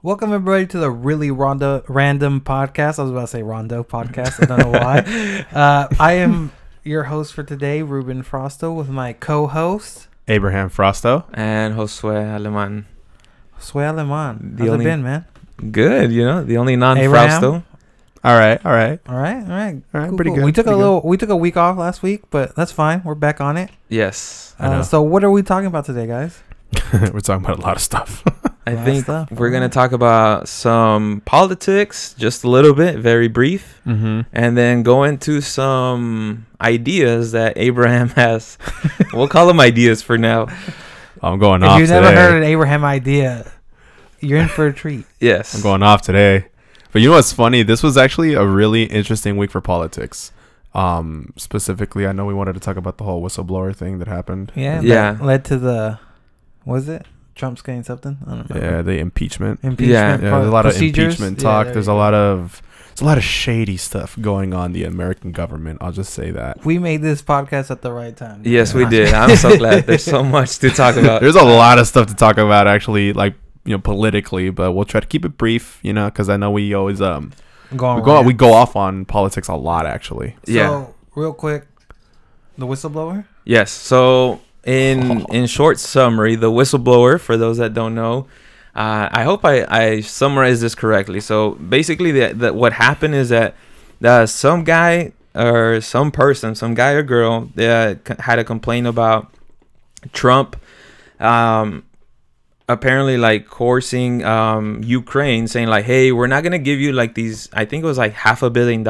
Welcome everybody to the really random podcast. I was about to say Rondo podcast. I don't know why. I am your host for today, Ruben Frosto, with my co-host Abraham Frosto and Josue Aleman. Josue Aleman. How's it been, man? Good, the only non-Frosto. All right. All right. Cool, pretty good. We took a week off last week, but that's fine. We're back on it. Yes. So what are we talking about today, guys? We're talking about a lot of stuff. I think we're going to talk about some politics, just a little bit, very brief, and then go into some ideas that Abraham has. We'll call them ideas for now. I'm going off today. If you've never heard an Abraham idea, you're in for a treat. Yes. I'm going off today. But you know what's funny? This was actually a really interesting week for politics. Specifically, I know we wanted to talk about the whole whistleblower thing that happened. Yeah. That led to the, was it? Trump's getting something? I don't remember. Yeah, the impeachment. Yeah, there's a lot of impeachment talk. There's a lot of shady stuff going on in the American government. I'll just say that. We made this podcast at the right time. Yes, we did. I'm so glad. There's so much to talk about. There's a lot of stuff to talk about, actually, like, politically, but we'll try to keep it brief, because I know we always we go off on politics a lot, actually. So, real quick, the whistleblower? Yes. So in short summary, the whistleblower, for those that don't know, I hope I summarize this correctly. So basically, what happened is that some guy or some person, some guy or girl, had a complaint about Trump, apparently like coercing Ukraine, saying like, hey, we're not gonna give you like these, I think it was like $500 million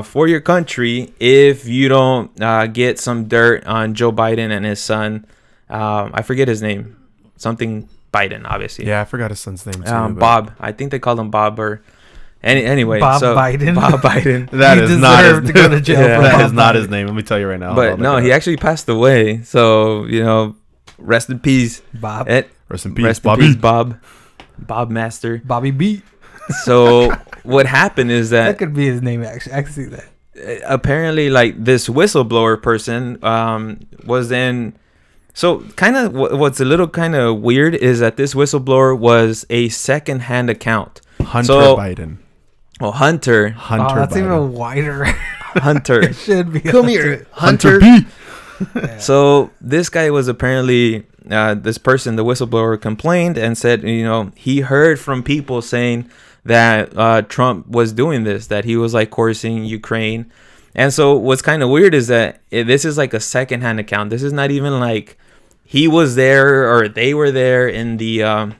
for your country if you don't get some dirt on Joe Biden and his son. I forget his name, something Biden, obviously. Yeah, I forgot his son's name too. Bob. I think they called him Bob, or anyway. Bob Biden. Bob Biden. That is not his, to go to jail. Yeah, that is not his name. Let me tell you right now. But no, he actually passed away. So rest in peace, Bob. Rest in peace, rest Bobby. in peace, Bob. Bob Master. Bobby B. So what happened is that could be his name, actually. I can see that. Apparently, like, this whistleblower person was then. So kind of what's a little kind of weird is that this whistleblower was a second-hand account. Hunter Biden. Well, Hunter. That's Biden. Even wider. Hunter. It should be. Come here, Hunter. B. Yeah. So this guy was apparently, this person, the whistleblower, complained and said, he heard from people saying that Trump was doing this, that he was like coercing Ukraine. And so what's kind of weird is that this is like a secondhand account. This is not even like he was there or they were there in the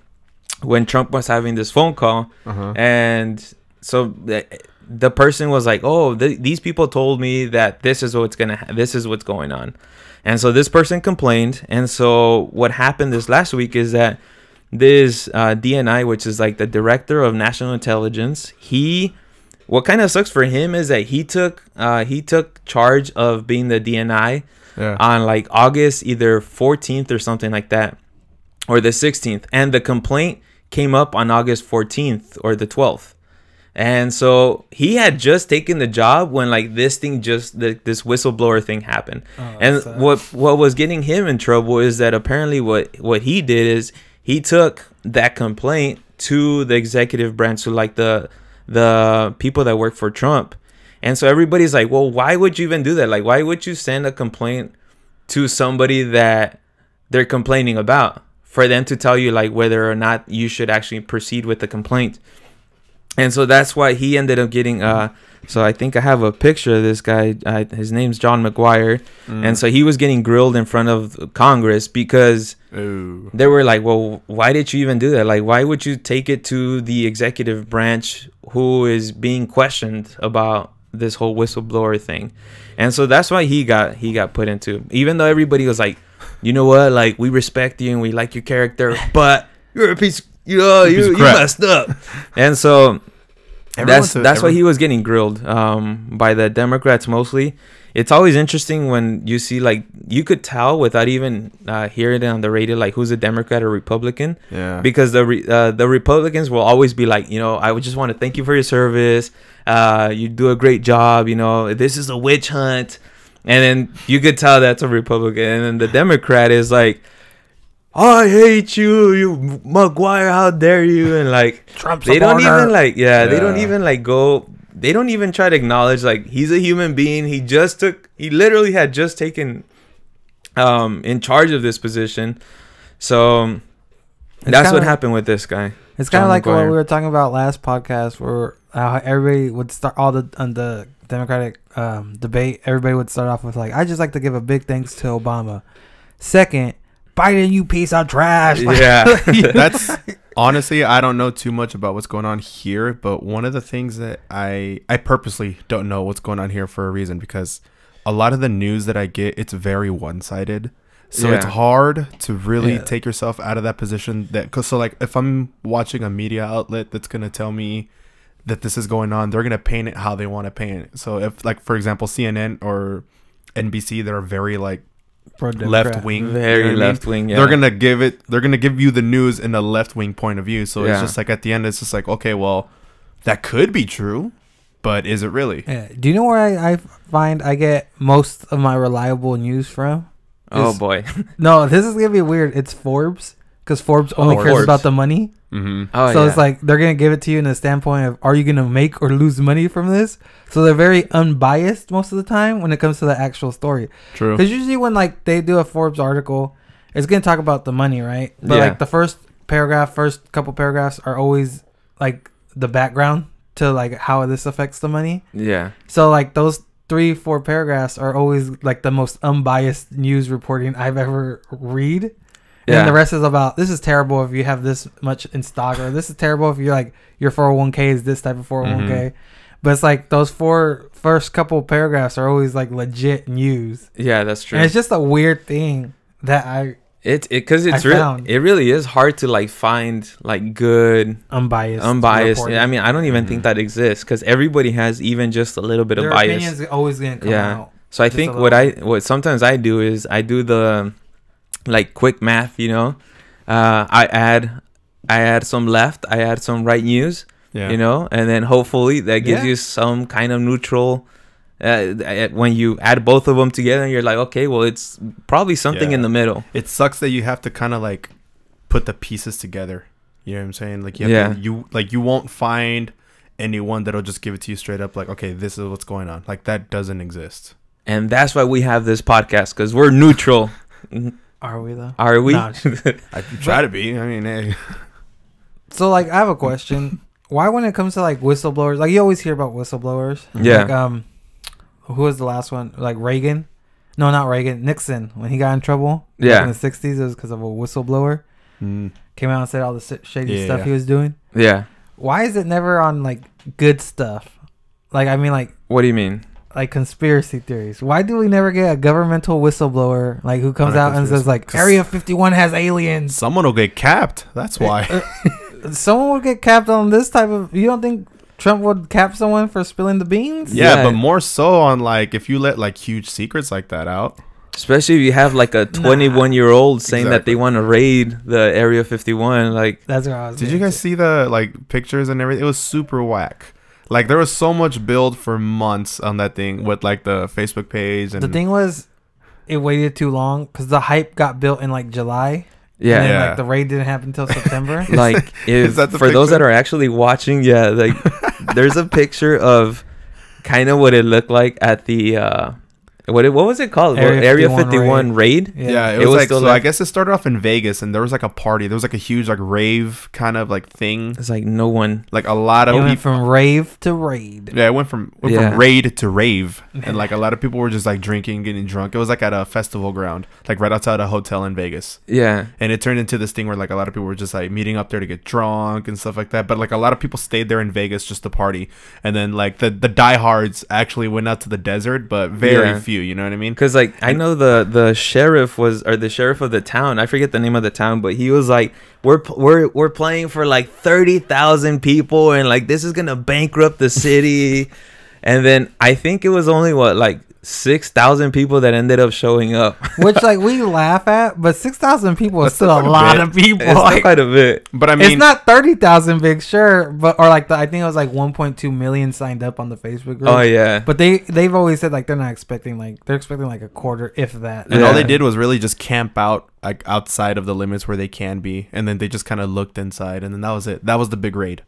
when Trump was having this phone call. And so the person was like, oh, these people told me that this is what's going on. And so this person complained. And so what happened this last week is that this DNI, which is like the Director of National Intelligence, what kind of sucks for him is that he took charge of being the DNI on like August either 14th or something like that, or the 16th, and the complaint came up on August 14th or the 12th. And so he had just taken the job when like this whistleblower thing happened. And what was getting him in trouble is that apparently what he did is he took that complaint to the executive branch, to like the people that work for Trump. And so everybody's like, well, why would you even do that? Like, why would you send a complaint to somebody that they're complaining about, for them to tell you like whether or not you should actually proceed with the complaint? And so that's why he ended up getting so I think I have a picture of this guy. His name's John McGuire. And so he was getting grilled in front of Congress because they were like, well, why did you even do that? Like, why would you take it to the executive branch who is being questioned about this whole whistleblower thing? And so that's why he got put into, even though everybody was like, you know what, like, we respect you and we like your character, but you're a piece, you messed up. And so that's why he was getting grilled by the Democrats mostly. It's always interesting when you see, like, you could tell without even hearing it on the radio, like, who's a Democrat or Republican. Yeah. Because the Republicans will always be like, I would just want to thank you for your service. You do a great job. This is a witch hunt. And then you could tell that's a Republican. And then the Democrat is like, I hate you, you Maguire, how dare you, and like Trump they don't supporter. even like they don't even like go, they don't even try to acknowledge like he's a human being. He literally had just taken in charge of this position. So that's what happened with this guy. It's kind of like what we were talking about last podcast, where how everybody would start on the Democratic debate. Everybody would start off with like, "I just like to give a big thanks to Obama." Second, Biden, you piece of trash. Yeah, that's honestly, I don't know too much about what's going on here, but one of the things that I purposely don't know what's going on here for a reason, because a lot of the news that I get, it's very one-sided. So it's hard to really take yourself out of that position. So like if I'm watching a media outlet that's going to tell me that this is going on, they're going to paint it how they want to paint it. So if like, for example, CNN or NBC, they're very like left wing, very left wing. Yeah. They're going to give you the news in a left wing point of view. So it's just like at the end, it's just like, okay, well, that could be true, but is it really? Yeah. Do you know where I find I get most of my reliable news from? Oh boy. No, this is gonna be weird. It's Forbes, because Forbes only cares about the money. Mm-hmm. So it's like they're gonna give it to you in the standpoint of, are you gonna make or lose money from this? So they're very unbiased most of the time when it comes to the actual story. True. Because usually when like they do a Forbes article, it's gonna talk about the money, right? But like the first couple paragraphs are always like the background to like how this affects the money. Yeah. So like those 3-4 paragraphs are always like the most unbiased news reporting I've ever read. And the rest is about, this is terrible if you have this much in stock, or this is terrible if you like your 401k is this type of 401k. But it's like those first couple paragraphs are always like legit news. Yeah, that's true. And it's just a weird thing that it really is hard to like find like good unbiased. I mean, I don't even think that exists, because everybody has even just a little bit of bias. Their opinions always gonna come out. So I think what sometimes I do is I do the like quick math, you know. I add some left, I add some right news, you know, and then hopefully that gives you some kind of neutral. When you add both of them together, you're like, okay, well, it's probably something in the middle. It sucks that you have to kind of like put the pieces together. You know what I'm saying? Like you won't find anyone that'll just give it to you straight up. Like, okay, this is what's going on. Like that doesn't exist. And that's why we have this podcast, because we're neutral. Are we though? Are we? I try to be. I mean, hey. So like, I have a question. Why, when it comes to like whistleblowers, like you always hear about whistleblowers. Yeah. Like, who was the last one? Like Reagan? No, not Reagan. Nixon, when he got in trouble. Yeah. In the 60s, it was because of a whistleblower. Came out and said all the shady stuff he was doing. Yeah. Why is it never on like good stuff? Like, I mean, like. What do you mean? Like conspiracy theories. Why do we never get a governmental whistleblower like who comes out and says like Area 51 has aliens? Someone will get capped. That's why. Someone would get capped on this type of. You don't think Trump would cap someone for spilling the beans? Yeah, but more so on like if you let like huge secrets like that out. Especially if you have like a 21-year-old saying that they want to raid the Area 51. Like that's what I was. Did you guys see the like pictures and everything? It was super whack. Like there was so much build for months on that thing with like the Facebook page. And the thing was, it waited too long because the hype got built in like July. Yeah, and then, like the raid didn't happen until September. Like, if for those that are actually watching, like there's a picture of kind of what it looked like at the what was it called? Area 51 raid. Yeah, it was like, so I guess it started off in Vegas, and there was like a party. There was like a huge like rave kind of like thing. It's like no one, like a lot of people went from rave to raid. Yeah, it went from raid to rave, and like a lot of people were just like drinking, getting drunk. It was like at a festival ground, like right outside a hotel in Vegas. Yeah, and it turned into this thing where like a lot of people were just like meeting up there to get drunk and stuff like that. But like a lot of people stayed there in Vegas just to party, and then like the diehards actually went out to the desert, but very few. You know what I mean? Because like I know the sheriff of the town. I forget the name of the town, but he was like, we're playing for like 30,000 people, and like this is gonna bankrupt the city. And then I think it was only 6,000 people that ended up showing up. Which like we laugh at, but 6,000 people is That's still a lot of people. It's Like, quite a bit. But I mean, it's not 30,000 big, sure, but or like I think it was like 1.2 million signed up on the Facebook group. Oh yeah. But they've always said like they're expecting like a quarter, if that. and Yeah. all they did was really just camp out like outside of the limits where they can be, and then they just kind of looked inside, and then that was it. That was the big raid.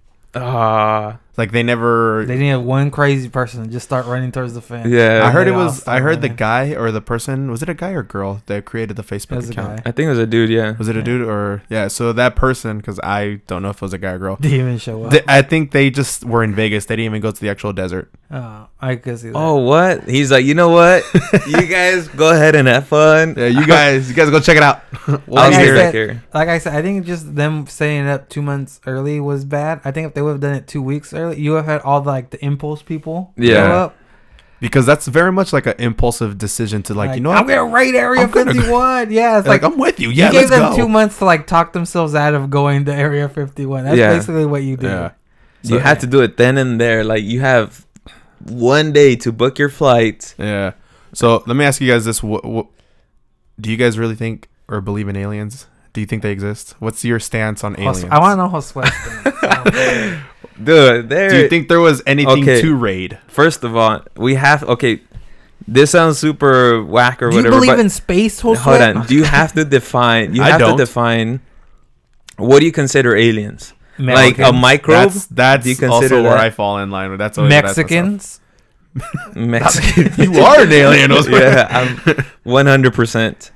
Like they never. They didn't have one crazy person just start running towards the fence. Yeah. I heard They it all was. I started heard the running. guy or the person. Was it a guy or girl that created the It Facebook was a account? guy. I think it was a dude. Yeah. Was it a dude or yeah? So that person, because I don't know if it was a guy or girl. Didn't even show up. I think they just were in Vegas. They didn't even go to the actual desert. Oh, I could see that. Oh, what? He's like, you know what? You guys go ahead and have fun. Yeah, you guys go check it out. I'll Like be I right said- here. Like I said, I think just them setting it up 2 months early was bad. I think if they would have done it 2 weeks early, you would have had all the impulse people Yeah. show up. Because that's very much like an impulsive decision to like, you know I'm what? gonna raid Area I'm gonna go- 51. Yeah, it's Like, like I'm with you. Yeah, you gave let's them go. 2 months to like talk themselves out of going to Area 51. That's Yeah. basically what you did. Yeah. You had to do it then and there. Like you have 1 day to book your flight. Yeah. So let me ask you guys this: what do you guys really think or believe in aliens? Do you think they exist? What's your stance on aliens? I want to know Josue's stance. Dude, there. Do you think there was anything Okay. to raid? First of all, we have. Okay, this sounds super whack or Do you whatever. believe but in space, Josue? hold on. Do you have to define? You I have don't. to define. What do you consider aliens? Like a Mexicans. microbe? That's Do you consider also where that? I fall in line with. That's always what I ask myself. Mexicans. Mexican. You are an alien. Yeah, I'm 100%.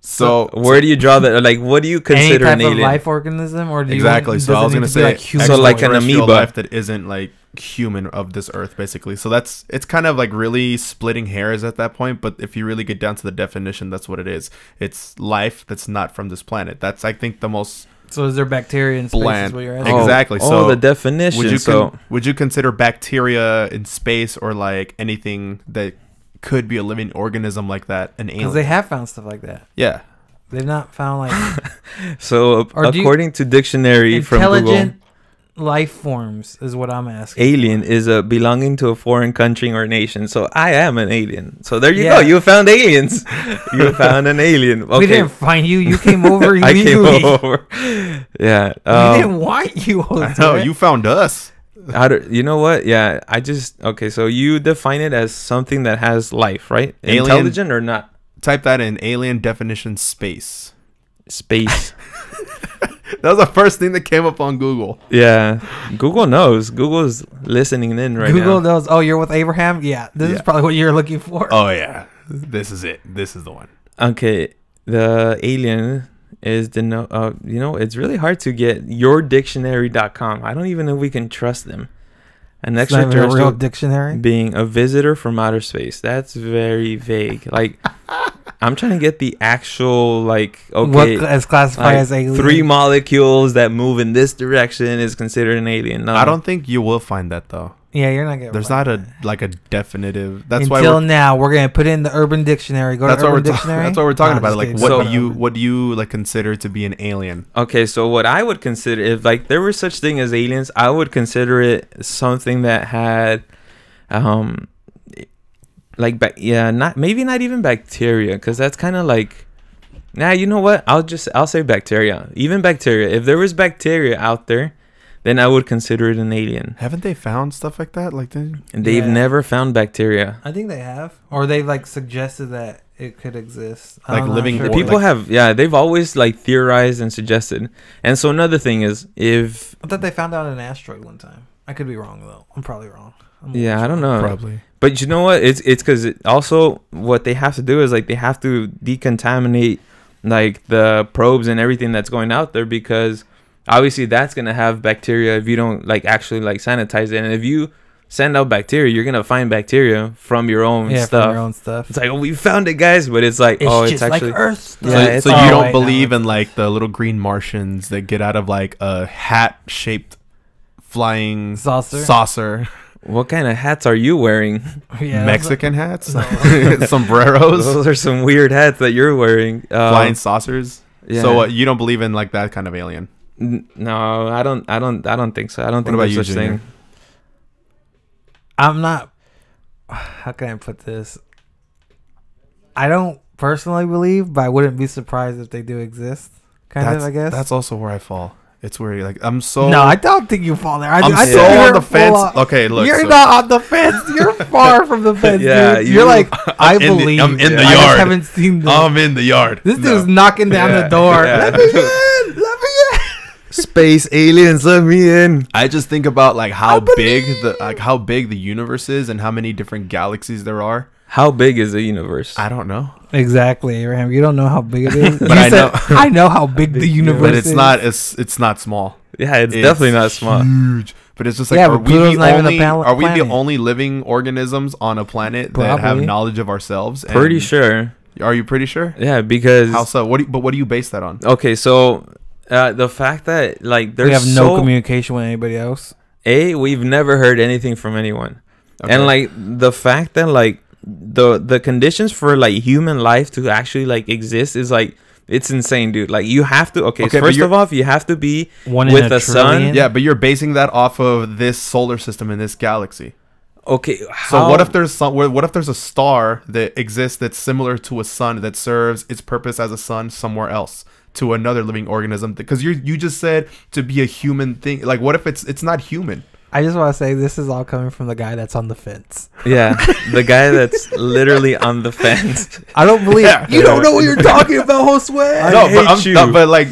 So where do you draw that? Like, what do you Any consider type an of alien? life organism, or do you exactly. does So I it was need gonna to be say like human? So like an extraterrestrial amoeba. life that isn't like human of this earth, basically. So it's kind of like really splitting hairs at that point. But if you really get down to the definition, that's what it is. It's life that's not from this planet. That's I think the most So is there bacteria in space? Is bland. what you're asking? Exactly. Oh, So the definition. would you consider bacteria in space or like anything that could be a living organism like that an alien? Because they have found stuff like that. Yeah. They've not found like So Or do you- according to dictionary from Google, intelligent life forms is what I'm asking. alien is a belonging to a foreign country or nation. So I am an alien. So there you Yeah. go. You found aliens. You found an alien. Okay. We didn't find you. You came over I came illegally. over. Yeah. We didn't want you. I know, Jose. you found us. You know what? Yeah. I just okay. So you define it as something that has life, right? Alien. Intelligent or not? Type that in alien definition space. Space. That was the first thing that came up on Google. Yeah. Google knows. Google's listening in right Google now. knows. Oh, you're with Abraham. Yeah, this is Yeah. probably what you're looking for. Oh yeah, this is it. This is the one. Okay, the alien is the you know, it's really hard to get yourdictionary.com. I don't even know if we can trust them. An It's not even a real extraterrestrial dictionary. being a visitor from outer space. That's very vague. Like, I'm trying to get the actual like okay, What is classified like, as alien? 3 molecules that move in this direction is considered an alien. No, I don't think you will find that though. Yeah, you're not getting. There's not a like a definitive. That's why Until we're, now, we're gonna put in the Urban Dictionary. Go that's to why we're Urban ta- Dictionary. that's what we're talking Nah, about. just Like kidding. what So- do you like consider to be an alien? Okay, so what I would consider if like there was such thing as aliens, I would consider it something that had like not even bacteria, because that's kind of like you know what? I'll say bacteria. Even bacteria. If there was bacteria out there, then I would consider it an alien. Haven't they found stuff like that? Like And they've Yeah. never found bacteria. I think they have, or they've like suggested that it could exist. Like I'm not living sure. or People like- have they've always like theorized and suggested. And so another thing is if I thought they found out an asteroid one time. I could be wrong though. I'm probably wrong. I don't know. probably. But you know what? It's because also what they have to do is like they have to decontaminate like the probes and everything that's going out there, because obviously that's gonna have bacteria if you don't like actually like sanitize it. And if you send out bacteria, you're gonna find bacteria from your own Yeah, stuff. from your own stuff. It's like, oh, we found it, guys, but it's like, It's it's just actually like Earth stuff. Yeah, it's- So oh, you don't wait, believe no, in like the little green Martians that get out of like a hat shaped flying saucer. what kind of hats are you wearing? Yeah, Mexican hats, No. sombreros, Those are some weird hats that you're wearing. flying saucers. Yeah. So you don't believe in like that kind of alien? No, I don't think so. I don't think about there's you, such Junior? thing. I'm not how can I put this? I don't personally believe, but I wouldn't be surprised if they do exist. I guess. That's also where I fall. It's where you're like, I'm so... No, I don't think you fall there. I'm I so on the fence. Okay, look. You're not on the fence. You're far from the fence, Yeah, dude. You're like, I I'm believe. I'm in the I just yard. haven't seen this. I'm in the yard. This dude's knocking down the door. Yeah. Let me in. Let me in. Space aliens, let me in. I just think about like how big believe. how big the universe is and how many different galaxies there are. How big is the universe? I don't know. Exactly, Abraham. You don't know how big it is. But You I said, know. I know how big the universe But is. it's not small. Yeah, it's definitely not small. Huge. But it's just like, Yeah, are but we Pluto's the not even a only are we the planet. only living organisms on a planet that have Probably. knowledge of ourselves? Pretty And sure. Are you pretty sure? Yeah, because How so? What do you base that on? okay, so the fact that like there's We have no communication with anybody else. we've never heard anything from anyone, Okay. and like the fact that like the conditions for like human life to actually like exist is like it's insane, dude. Like you have to Okay, so but first you're- of all, you have to be One in with a the sun. trillion? Yeah, but you're basing that off of this solar system in this galaxy. Okay, So what if there's a star that exists that's similar to a sun that serves its purpose as a sun somewhere else to another living organism? Because you just said to be a human thing. Like what if it's not human? I just want to say this is all coming from the guy that's on the fence. Yeah, the guy that's literally on the fence. I don't believe Yeah. you don't know what you're talking about, Josue. I hate you. but like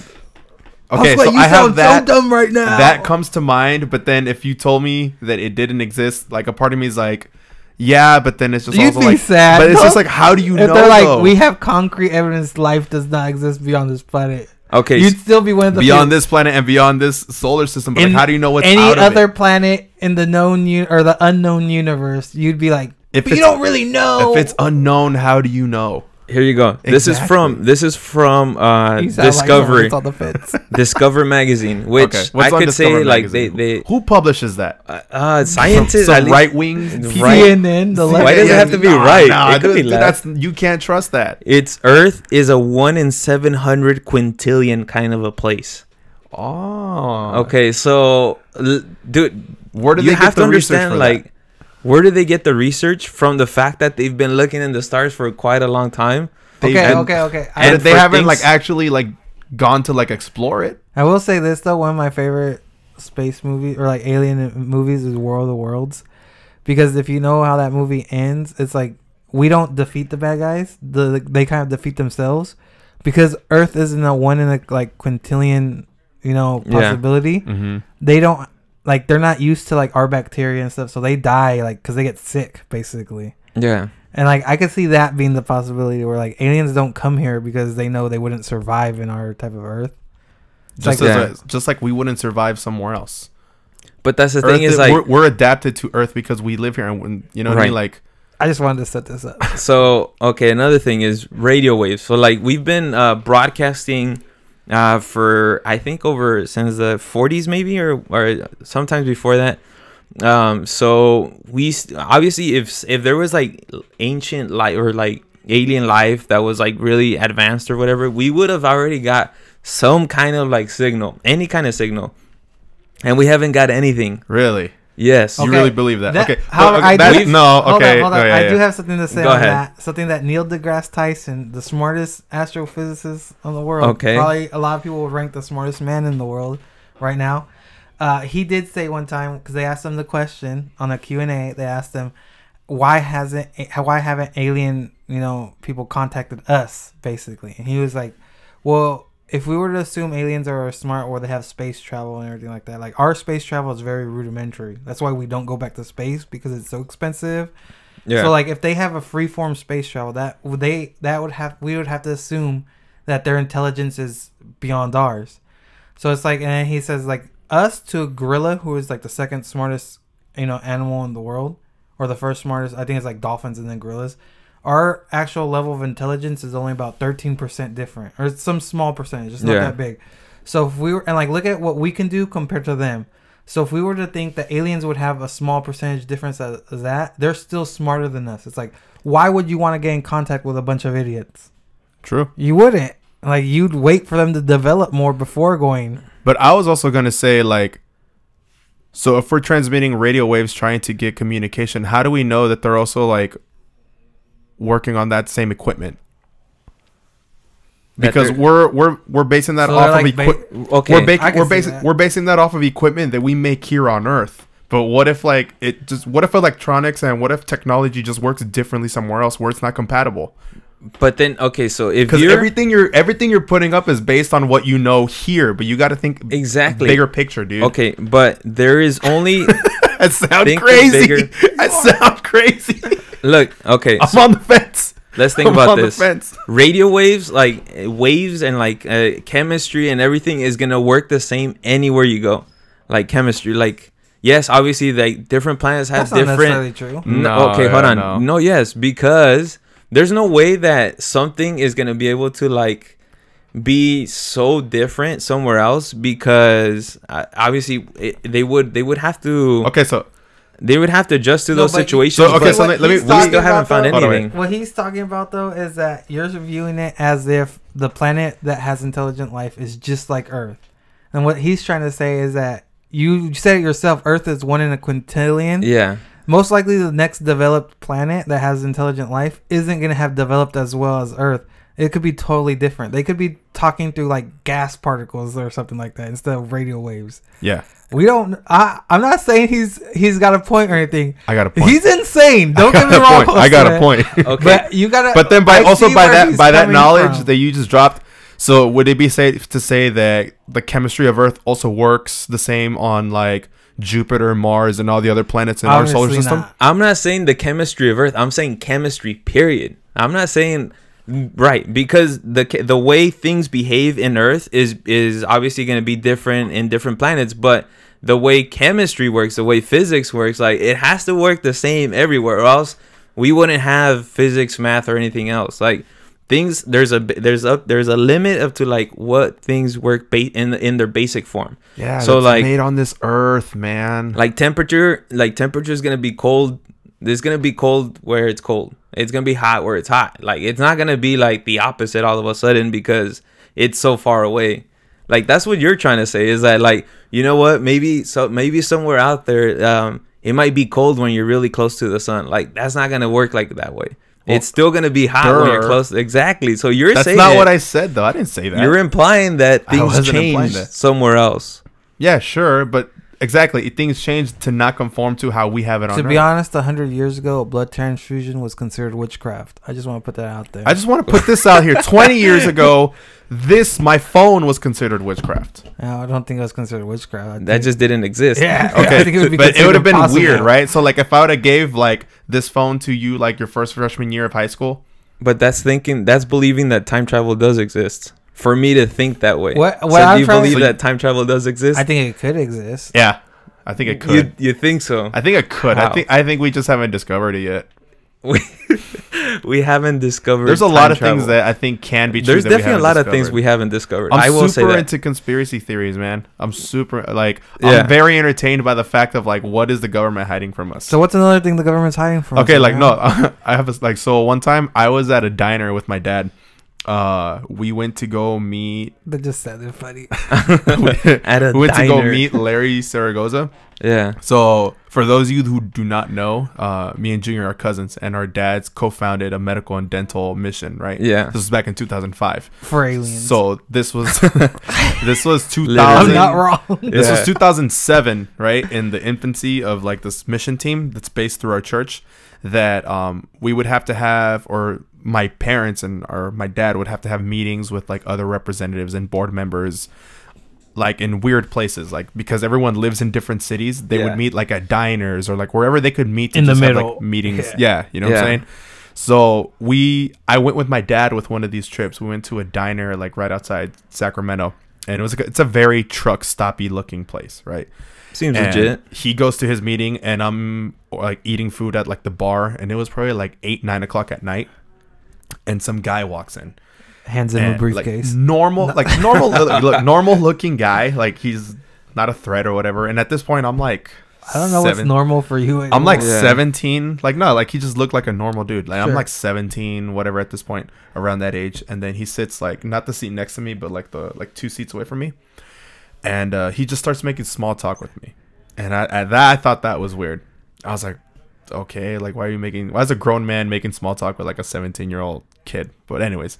okay, Josue, so you I have sound that. so dumb right now. That comes to mind, but then if you told me that it didn't exist, like a part of me is like, yeah, but then it's just You'd also be like, sad. but it's though, just like, how do you if know? they're like, though? we have concrete evidence life does not exist beyond this planet. Okay, You'd still be one of the beyond few. this planet and beyond this solar system. But like, In how do you know what's any out of other it? planet in the known or the unknown universe? You'd be like, If but you it's- don't really know. If it's unknown, how do you know? here you go. This is from You sound like someone Discovery. that's on the fence. Discover magazine, which Okay, I what's on could Discover say like magazine? they Who publishes that? scientists at Some least- right wing. Right. CNN, the Why left. does it have to be right? Nah, It could be left. you can't trust that. It's Earth is a 1 in 700 quintillion kind of a place. Oh, Okay, so dude, Where do you they have get to the research understand for like that? where do they get the research from? The fact that they've been looking in the stars for quite a long time. They- Okay, and- okay. and But they for haven't things- like actually like gone to like explore it. I will say this though, one of my favorite space movies or like alien movies is War of the Worlds, because if you know how that movie ends, it's like we don't defeat the bad guys; they kind of defeat themselves, because Earth isn't a 1 in a like quintillion, possibility. Mm-hmm. They don't like they're not used to like our bacteria and stuff, so they die like because they get sick basically. Yeah. And like I could see that being the possibility where like aliens don't come here because they know they wouldn't survive in our type of Earth. Just like we wouldn't survive somewhere else. But that's the Earth thing is like we're adapted to Earth because we live here, and you know what I mean. Like I just wanted to set this up. so okay, another thing is radio waves. So like we've been broadcasting for I think over since the 40s maybe or sometimes before that. So we obviously if there was like ancient life or like alien life that was like really advanced or whatever, we would have already got some kind of like signal, any kind of signal, and we haven't got anything. really, Yes. you Okay. really believe that? Okay, However, okay, I that- do- no, Hold okay, on. oh, yeah, I yeah. do have something to say Go on ahead. that. Something that Neil deGrasse Tyson, the smartest astrophysicist in the world, Okay. probably a lot of people would rank the smartest man in the world right now. He did say one time, because they asked him the question on a Q&A, they asked him, why haven't alien people contacted us, basically? And he was like, well, if we were to assume aliens are smart or they have space travel and everything like that, like our space travel is very rudimentary. That's why we don't go back to space, because it's so expensive. Yeah. So like if they have a freeform space travel, we would have to assume that their intelligence is beyond ours. So it's like, and then he says like us to a gorilla, who is like the second smartest animal in the world, or the first smartest, I think it's like dolphins and then gorillas. Our actual level of intelligence is only about 13% different, or it's some small percentage. It's not that big. So if we were, and like look at what we can do compared to them. So if we were to think that aliens would have a small percentage difference as that, they're still smarter than us. It's like, why would you want to get in contact with a bunch of idiots? True. You wouldn't. Like, you'd wait for them to develop more before going. But I was also gonna say, like, So if we're transmitting radio waves trying to get communication, how do we know that they're also like working on that same equipment? Because we're basing that off of equipment. Okay, we're basing that off of equipment that we make here on Earth. But what if like what if electronics and what if technology just works differently somewhere else where it's not compatible? But then, okay, so if because everything you're putting up is based on what you know here, but you got to think exactly bigger picture, dude. Okay, but there is only. I sound crazy. I sound crazy. Look, okay, I'm on the fence. Let's think about this. Radio waves, like waves and like chemistry and everything is gonna work the same anywhere you go. Like chemistry, like yes, obviously, like different planets have That's different. Not necessarily true. No, okay, hold on. No, yes, because there's no way that something is gonna be able to like be so different somewhere else because obviously they would have to. Okay, so. They would have to adjust to those situations. So, okay, so we still haven't found anything. What he's talking about, though, is that you're viewing it as if the planet that has intelligent life is just like Earth. And what he's trying to say is that you said it yourself, Earth is 1 in a quintillion. Yeah. Most likely the next developed planet that has intelligent life isn't going to have developed as well as Earth. It could be totally different. They could be talking through like gas particles or something like that instead of radio waves. Yeah. We don't. I'm not saying he's got a point or anything. I got a point. He's insane. Don't get me wrong. I got a point. Okay. But you gotta. But then by that knowledge that you just dropped, so would it be safe to say that the chemistry of Earth also works the same on like Jupiter, Mars, and all the other planets in our solar system? Not. I'm not saying the chemistry of Earth. I'm saying chemistry. Period. I'm not saying. Right, because the way things behave in Earth is obviously going to be different in different planets, but the way chemistry works, the way physics works, like it has to work the same everywhere, or else we wouldn't have physics, math, or anything else. Like things, there's a limit of to like what things work in their basic form. Yeah, so like made on this Earth, man. Like temperature is going to be cold. It's going to be cold where it's cold. It's going to be hot where it's hot. Like, it's not going to be, like, the opposite all of a sudden because it's so far away. Like, that's what you're trying to say is that, like, you know what? Maybe somewhere out there, it might be cold when you're really close to the sun. Like, that's not going to work like that way. Well, it's still going to be hot when you're close. Exactly. So you're saying that's not what I said, though. I didn't say that. You're implying that things change somewhere else. Yeah, sure, but... Exactly. Things change to not conform to how we have it on Earth. To be honest, 100 years ago, blood transfusion was considered witchcraft. I just want to put that out there. I just want to put this out here. 20 years ago, my phone was considered witchcraft. No, I don't think it was considered witchcraft. That just didn't exist. Yeah. Okay. I think it would have been weird, right? So, like, if I would have gave, like, this phone to you, like, your first freshman year of high school. But that's believing that time travel does exist. For me to think that way. What so do you believe that time travel does exist? I think it could exist. Yeah, I think it could. You think so? I think it could. How? I think we just haven't discovered it yet. We haven't discovered. There's a lot of things that I think can be true. There's definitely a lot of things we haven't discovered. I will say that. I'm super into conspiracy theories, man. I'm super I'm very entertained by the fact of like what is the government hiding from us. So what's another thing the government's hiding from us? Okay, like no, I have so one time I was at a diner with my dad. We went to go meet. That just sounded funny. We went to go meet Larry Zaragoza. Yeah. So for those of you who do not know, me and Junior are cousins, and our dads co-founded a medical and dental mission. Right. Yeah. This was back in 2005 for aliens. So this was 2000. I'm not wrong. This was 2007, right? In the infancy of like this mission team that's based through our church. That we would have to have, or my parents or my dad would have to have meetings with like other representatives and board members, like in weird places, like because everyone lives in different cities. They would meet like at diners or like wherever they could meet to in just the middle have, like, meetings. Yeah, you know what I'm saying. So I went with my dad with one of these trips. We went to a diner like right outside Sacramento, and it's a very truck stoppy looking place, right? Seems legit. He goes to his meeting, and I'm like eating food at like the bar, and it was probably like 8-9 o'clock at night, and some guy walks in, hands in a briefcase, like, normal looking guy, like he's not a threat or whatever. And at this point, I'm like, I don't know what's normal for you anymore. I'm like 17, like no, like he just looked like a normal dude. Like I'm like 17, whatever at this point, around that age. And then he sits like not the seat next to me, but like 2 seats away from me. And he just starts making small talk with me. And I thought that was weird. I was like, okay, like why is a grown man making small talk with like a 17-year-old kid? But anyways,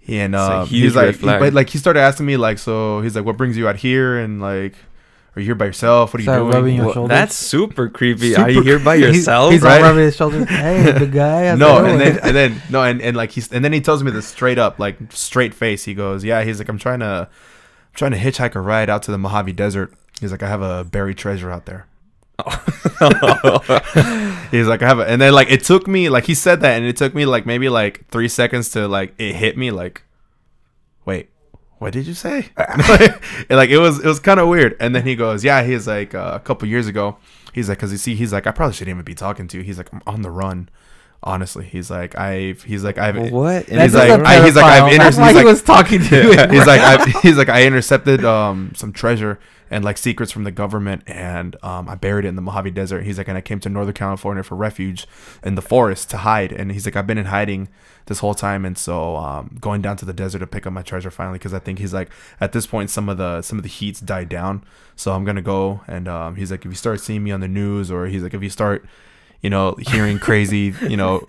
and he's like, but like he started asking me like, so he's like, what brings you out here? And like, are you here by yourself? What are you doing? Well, that's super creepy. Are you here by yourself? He's right? Rubbing his shoulders. Hey, the guy. No, and then he tells me this straight up, like straight face. He goes, yeah. He's like, I'm trying to hitchhike a ride out to the Mojave Desert. He's like, I have a buried treasure out there. He's like, and then like it took me, like he said that, and it took me like maybe like 3 seconds to like it hit me like, wait, what did you say? And like it was kind of weird. And then he goes, yeah, he's like a couple years ago, he's like, because he's like, I probably shouldn't even be talking to you. He's like, I'm on the run. Honestly, he's like I've what? And he's like I've That's why he was talking to you. He's like I intercepted some treasure and like secrets from the government, and I buried it in the Mojave Desert. He's like, and I came to Northern California for refuge in the forest to hide. And he's like, I've been in hiding this whole time, and so going down to the desert to pick up my treasure finally, because I think he's like at this point some of the heat's died down. So I'm gonna go, and he's like, if you start seeing me on the news, or he's like, if you start, you know, hearing crazy, you know,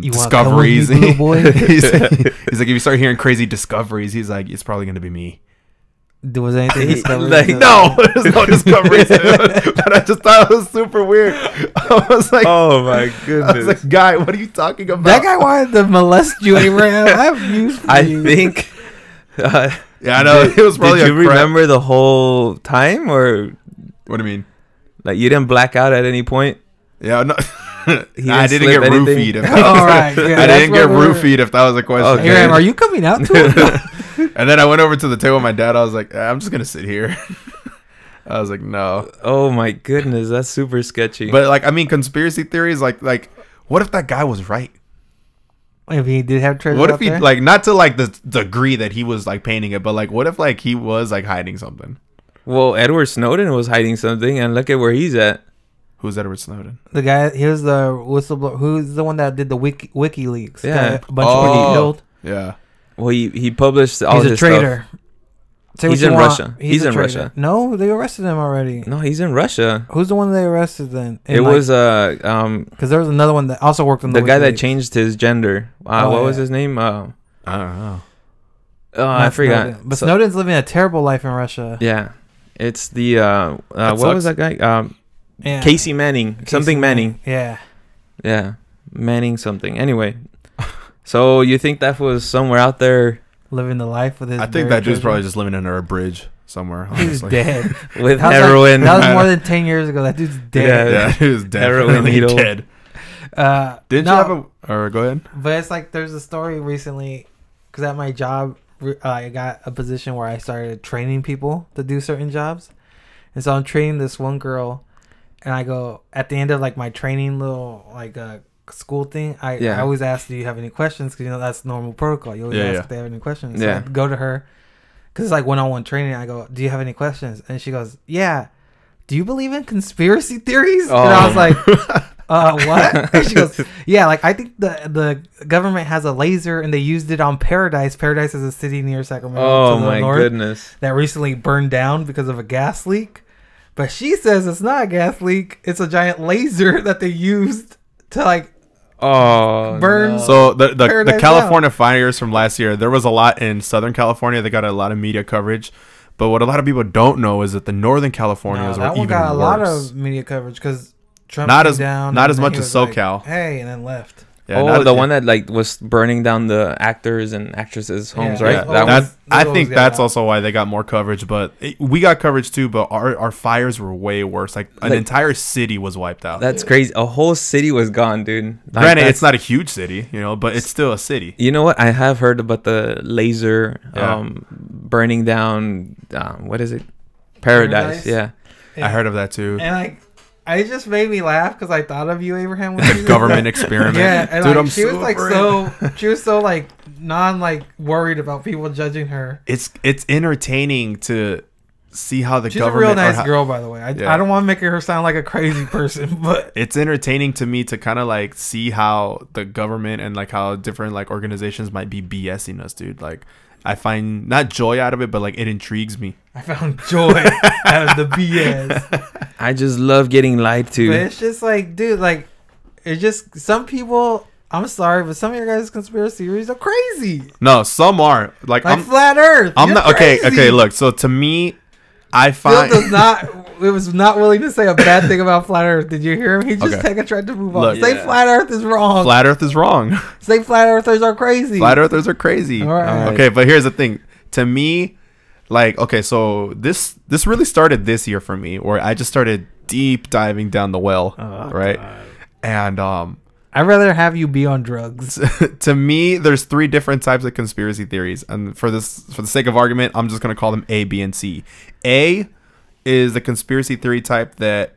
discoveries. Me, boy? he's like, if you start hearing crazy discoveries, he's like, it's probably gonna be me. Was anything discovered? Like, no, there's no discoveries. But I just thought it was super weird. I was like, oh my goodness. I was like, guy, what are you talking about? That guy wanted to molest you, Abraham. I have news for you. I think. Yeah, I know. It was probably. Did you remember the whole time, or what do you mean? Like you didn't black out at any point? Yeah, no. I didn't get roofied. All right, I didn't get roofied. If that was a question. Okay. Abraham, are you coming out to him? And then I went over to the table with my dad. I was like, I'm just gonna sit here. I was like, no. Oh my goodness, that's super sketchy. But like, I mean, conspiracy theories, like, what if that guy was right? If he did have treasure, what if he like, not to like the degree that he was like painting it, but like, what if like he was like hiding something? Well, Edward Snowden was hiding something, and look at where he's at. Who's Edward Snowden? The guy, he was the whistleblower. Who's the one that did the WikiLeaks? Yeah, a bunch of people killed. Yeah. Well, he published all his his traitor. Stuff. He's in Russia. He's in Russia. No, they arrested him already. No, he's in Russia. Who's the one they arrested then? It was because there was another one that also worked on the guy that changed his gender. What was his name? I don't know. I forgot. Snowden. But Snowden's living a terrible life in Russia. Yeah, it's the what was that guy? Yeah. Casey Manning. Something Manning. Yeah, Manning something. Anyway, so you think that was somewhere out there living the life with his? I think that dude's probably just living under a bridge somewhere. He's dead with heroin. That was more than 10 years ago. That dude's dead. Yeah, he was dead. Heroin needle. Dead. Didn't you have a? Or go ahead. But it's like there's a story recently, because at my job, I got a position where I started training people to do certain jobs, and so I'm training this one girl. And I go at the end of like my training little like school thing. I always ask, do you have any questions? Because you know that's normal protocol. You always ask if they have any questions. So I go to her because it's like one-on-one training. I go, do you have any questions? And she goes, yeah. Do you believe in conspiracy theories? And I was like, what? And she goes, yeah. Like I think the government has a laser and they used it on Paradise. Paradise is a city near Sacramento. Oh my goodness! That recently burned down because of a gas leak. But she says it's not a gas leak. It's a giant laser that they used to like burn. No. So the California fires from last year, there was a lot in Southern California. They got a lot of media coverage. But what a lot of people don't know is that the Northern Californias were even worse. That one got a lot of media coverage because Trump not came as down. Not as much as SoCal. Like, hey, and then left. Yeah, the one that like was burning down the actors and actresses' homes, right? Yeah. I think that's also why they got more coverage. But we got coverage too. But our fires were way worse. Like an entire city was wiped out. That's crazy. A whole city was gone, dude. Like, granted, it's not a huge city, you know, but it's still a city. You know what? I have heard about the laser burning down. What is it? Paradise. Yeah, I heard of that too. And like. It just made me laugh because I thought of you, Abraham. The government experiment. Yeah, and dude, like, she was so like worried about people judging her. It's entertaining to see how the government. She's a real nice girl, by the way. I don't want to make her sound like a crazy person, but it's entertaining to me to kind of like see how the government and like how different like organizations might be BSing us, dude. Like I find not joy out of it, but like it intrigues me. I found joy out of the BS. I just love getting lied But to. it's just like, dude, like, it's just some people. I'm sorry, but some of your guys' conspiracy theories are crazy. No, some are like Like flat Earth. I'm You're not okay. crazy. Okay, look. So to me, I Phil find does not. It was not willing to say a bad thing about flat Earth. Did you hear him? He just Okay. tried to move on. Look, Say flat Earth is wrong. flat Earth is wrong. Say flat Earthers are crazy. Flat Earthers are crazy. All right. Okay, but here's the thing. To me, like, okay, so this really started this year for me, where I just started deep diving down the well, right? God. And I'd rather have you be on drugs. to me, there's 3 different types of conspiracy theories, and for the sake of argument, I'm just gonna call them A, B, and C. A is the conspiracy theory type that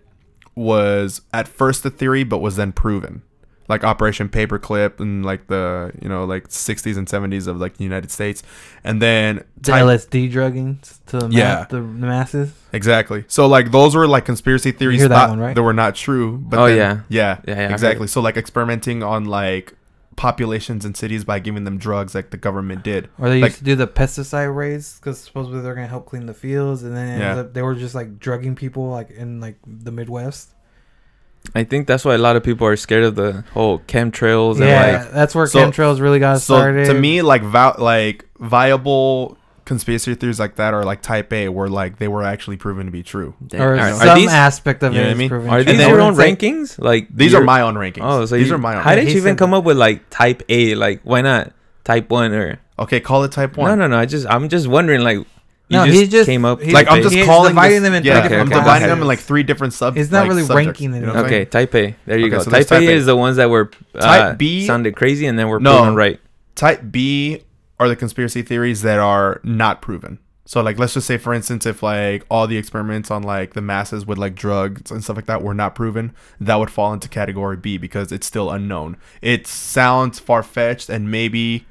was at first a theory but was then proven, like Operation Paperclip and like the like 60s and 70s of like the United States, and then The LSD drugging to the, Yeah. the masses. exactly. So like those were like conspiracy theories hear that one, right? that were not true. But Oh, then, yeah, exactly. So like experimenting on like populations in cities by giving them drugs, like the government did. Or they Like- used to do the pesticide raids because supposedly they're gonna help clean the fields, and then it Yeah. ends up, they were just like drugging people like in like the Midwest. I think that's why a lot of people are scared of the whole chemtrails Yeah, and like. that's where So- chemtrails really got So started. to me, like viable conspiracy theories like that are like type A, where like they were actually proven to be true. or Are some these aspect of You know it what I is mean? proven are true. these then your I own wouldn't say- rankings? Like These your- are my own rankings. Oh, so these you- are my own. How Yeah, did he you even said come that. up with like type A? Like why not type 1 or Okay, call it type 1. no? I'm just wondering like you No, just he just came up he- Like I'm type just A. He's calling dividing them in yeah, three different I'm dividing classes. them in like 3 different It's not really subjects, ranking it. you know what I'm Okay, saying? type A. There you Okay, go. so there's Type A type A. is the ones that were Type B- sounded crazy and then were No. proven right. Type B are the conspiracy theories that are not proven. So like let's just say for instance, if like all the experiments on like the masses with like drugs and stuff like that were not proven, that would fall into category B because it's still unknown. It sounds far-fetched and maybe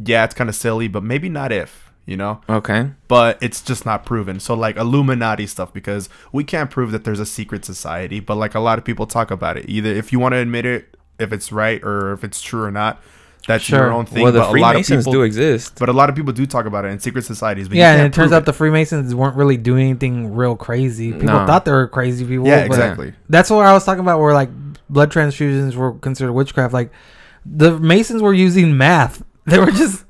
yeah, it's kind of silly, but maybe not if, you know? Okay. But it's just not proven. So like Illuminati stuff, because we can't prove that there's a secret society, but like a lot of people talk about it. Either if you want to admit it, if it's right or if it's true or not, that's Sure. your own thing. Well, the but a lot of Freemasons people do exist. but a lot of people do talk about it in secret societies. But Yeah, you and can't it turns prove out the Freemasons weren't really doing anything real crazy. People No. thought they were crazy people. Yeah, but exactly. That's what I was talking about, where like blood transfusions were considered witchcraft. Like the Masons were using math. They were just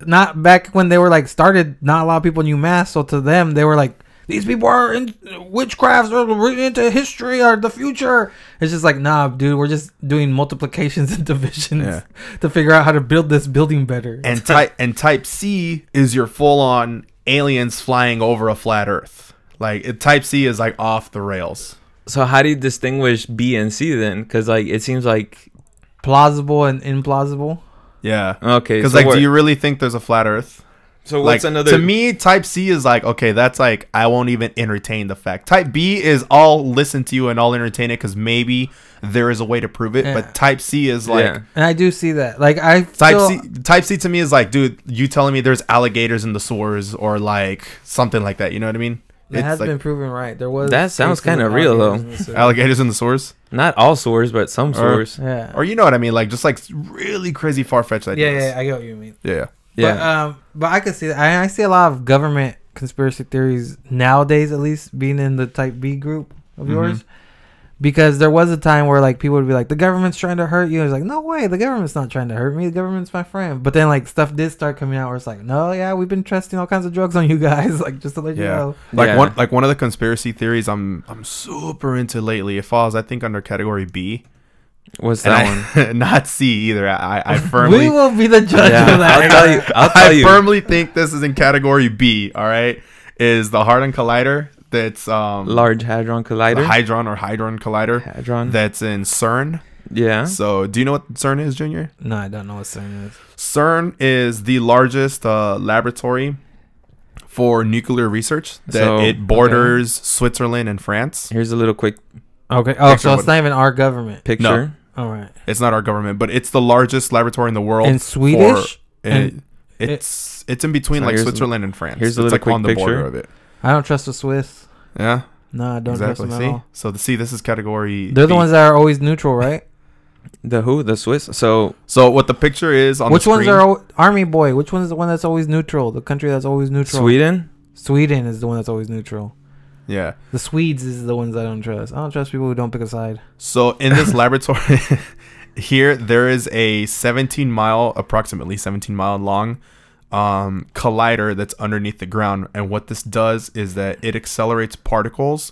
not back when they were like started. Not a lot of people knew math, so to them they were like, these people are in witchcrafts or reading into history or the future. It's just like, nah, dude, we're just doing multiplications and divisions Yeah. to figure out how to build this building better. And type C is your full on aliens flying over a flat Earth. Like type C is like off the rails. So how do you distinguish B and C then? Because like it seems like Plausible and implausible. Yeah. okay. Because so like, what- do you really think there's a flat Earth? So Like what's another? to me, type C is like okay, that's like I won't even entertain the fact. Type B is I'll listen to you and I'll entertain it because maybe there is a way to prove it. Yeah. But type C is like Yeah. And I do see that. Like I type feel, C. Type C to me is like, dude, you telling me there's alligators in the sewers or like something like that. You know what I mean? It has like been proven right. There was That sounds cases kinda of real, though. alligators in the alligators in the sewers, Not all sores, but some sores. Yeah. or you know what I mean? Like just like really crazy far fetched Yeah, ideas. yeah, I get what you mean. yeah. Yeah. But I could see that. I see a lot of government conspiracy theories nowadays, at least being in the type B group of yours, because there was a time where like people would be like, the government's trying to hurt you. It's like, no way, the government's not trying to hurt me. The government's my friend. But then like stuff did start coming out where it's like, no, yeah, we've been testing all kinds of drugs on you guys, like just to let you Yeah. know. Like Yeah. one of the conspiracy theories I'm super into lately. It falls I think under category B. What's And that one? not C either. I We firmly will be the judge Yeah, of that. I'll tell I you. firmly think this is in category B. All right, is the Hadron Collider that's Large Hadron the Collider. Hadron Collider Hadron. that's in CERN. Yeah. So do you know what CERN is, Junior? No, I don't know what CERN is. CERN is the largest laboratory for nuclear research. That So, it borders Switzerland and France. Here's a little quick Okay. Oh, Picture so it's what- not even our government. picture. All right. It's not our government, but it's the largest laboratory in the world. In Swedish? It's in between So like here's- Switzerland and France. here's a it's little like quick on the border picture. of it. I don't trust the Swiss. Yeah, No, I don't exactly. trust them at See, all. so this is category. They're the B. ones that are always neutral, right? The who? The Swiss. So So what the picture is on Which the ones screen, are Army Boy? Which one is the one that's always neutral? The country that's always neutral. Sweden. Sweden is the one that's always neutral. Yeah. The Swedes is the ones I don't trust. I don't trust people who don't pick a side. So in this laboratory here, there is a approximately 17 mile long collider that's underneath the ground. And what this does is that it accelerates particles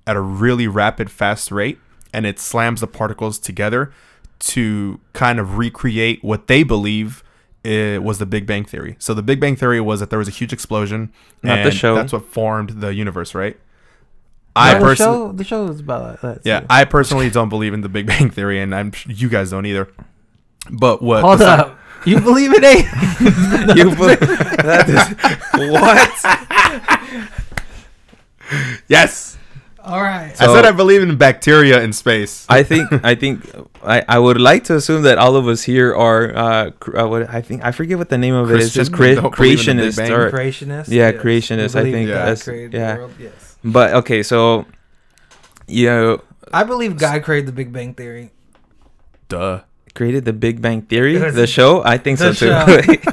at a really rapid, fast rate, and it slams the particles together to kind of recreate what they believe it was the Big Bang Theory. So the Big Bang Theory was that there was a huge explosion, Not and the show. that's what formed the universe, right? The show is about that. Yeah, too. I personally don't believe in the Big Bang Theory, and you guys don't either. But what? Hold up. You believe it ain't? That is, what? Yes. All right. I said I believe in bacteria in space. I think I would like to assume that all of us here are I forget what the name of it is. Just creationists or Creationists. yeah, yes. creationists. I think God that's created the yeah. world, yes. But okay, so I believe God created the Big Bang Theory. Duh. created the Big Bang Theory, It was- the show. I think so The too. show.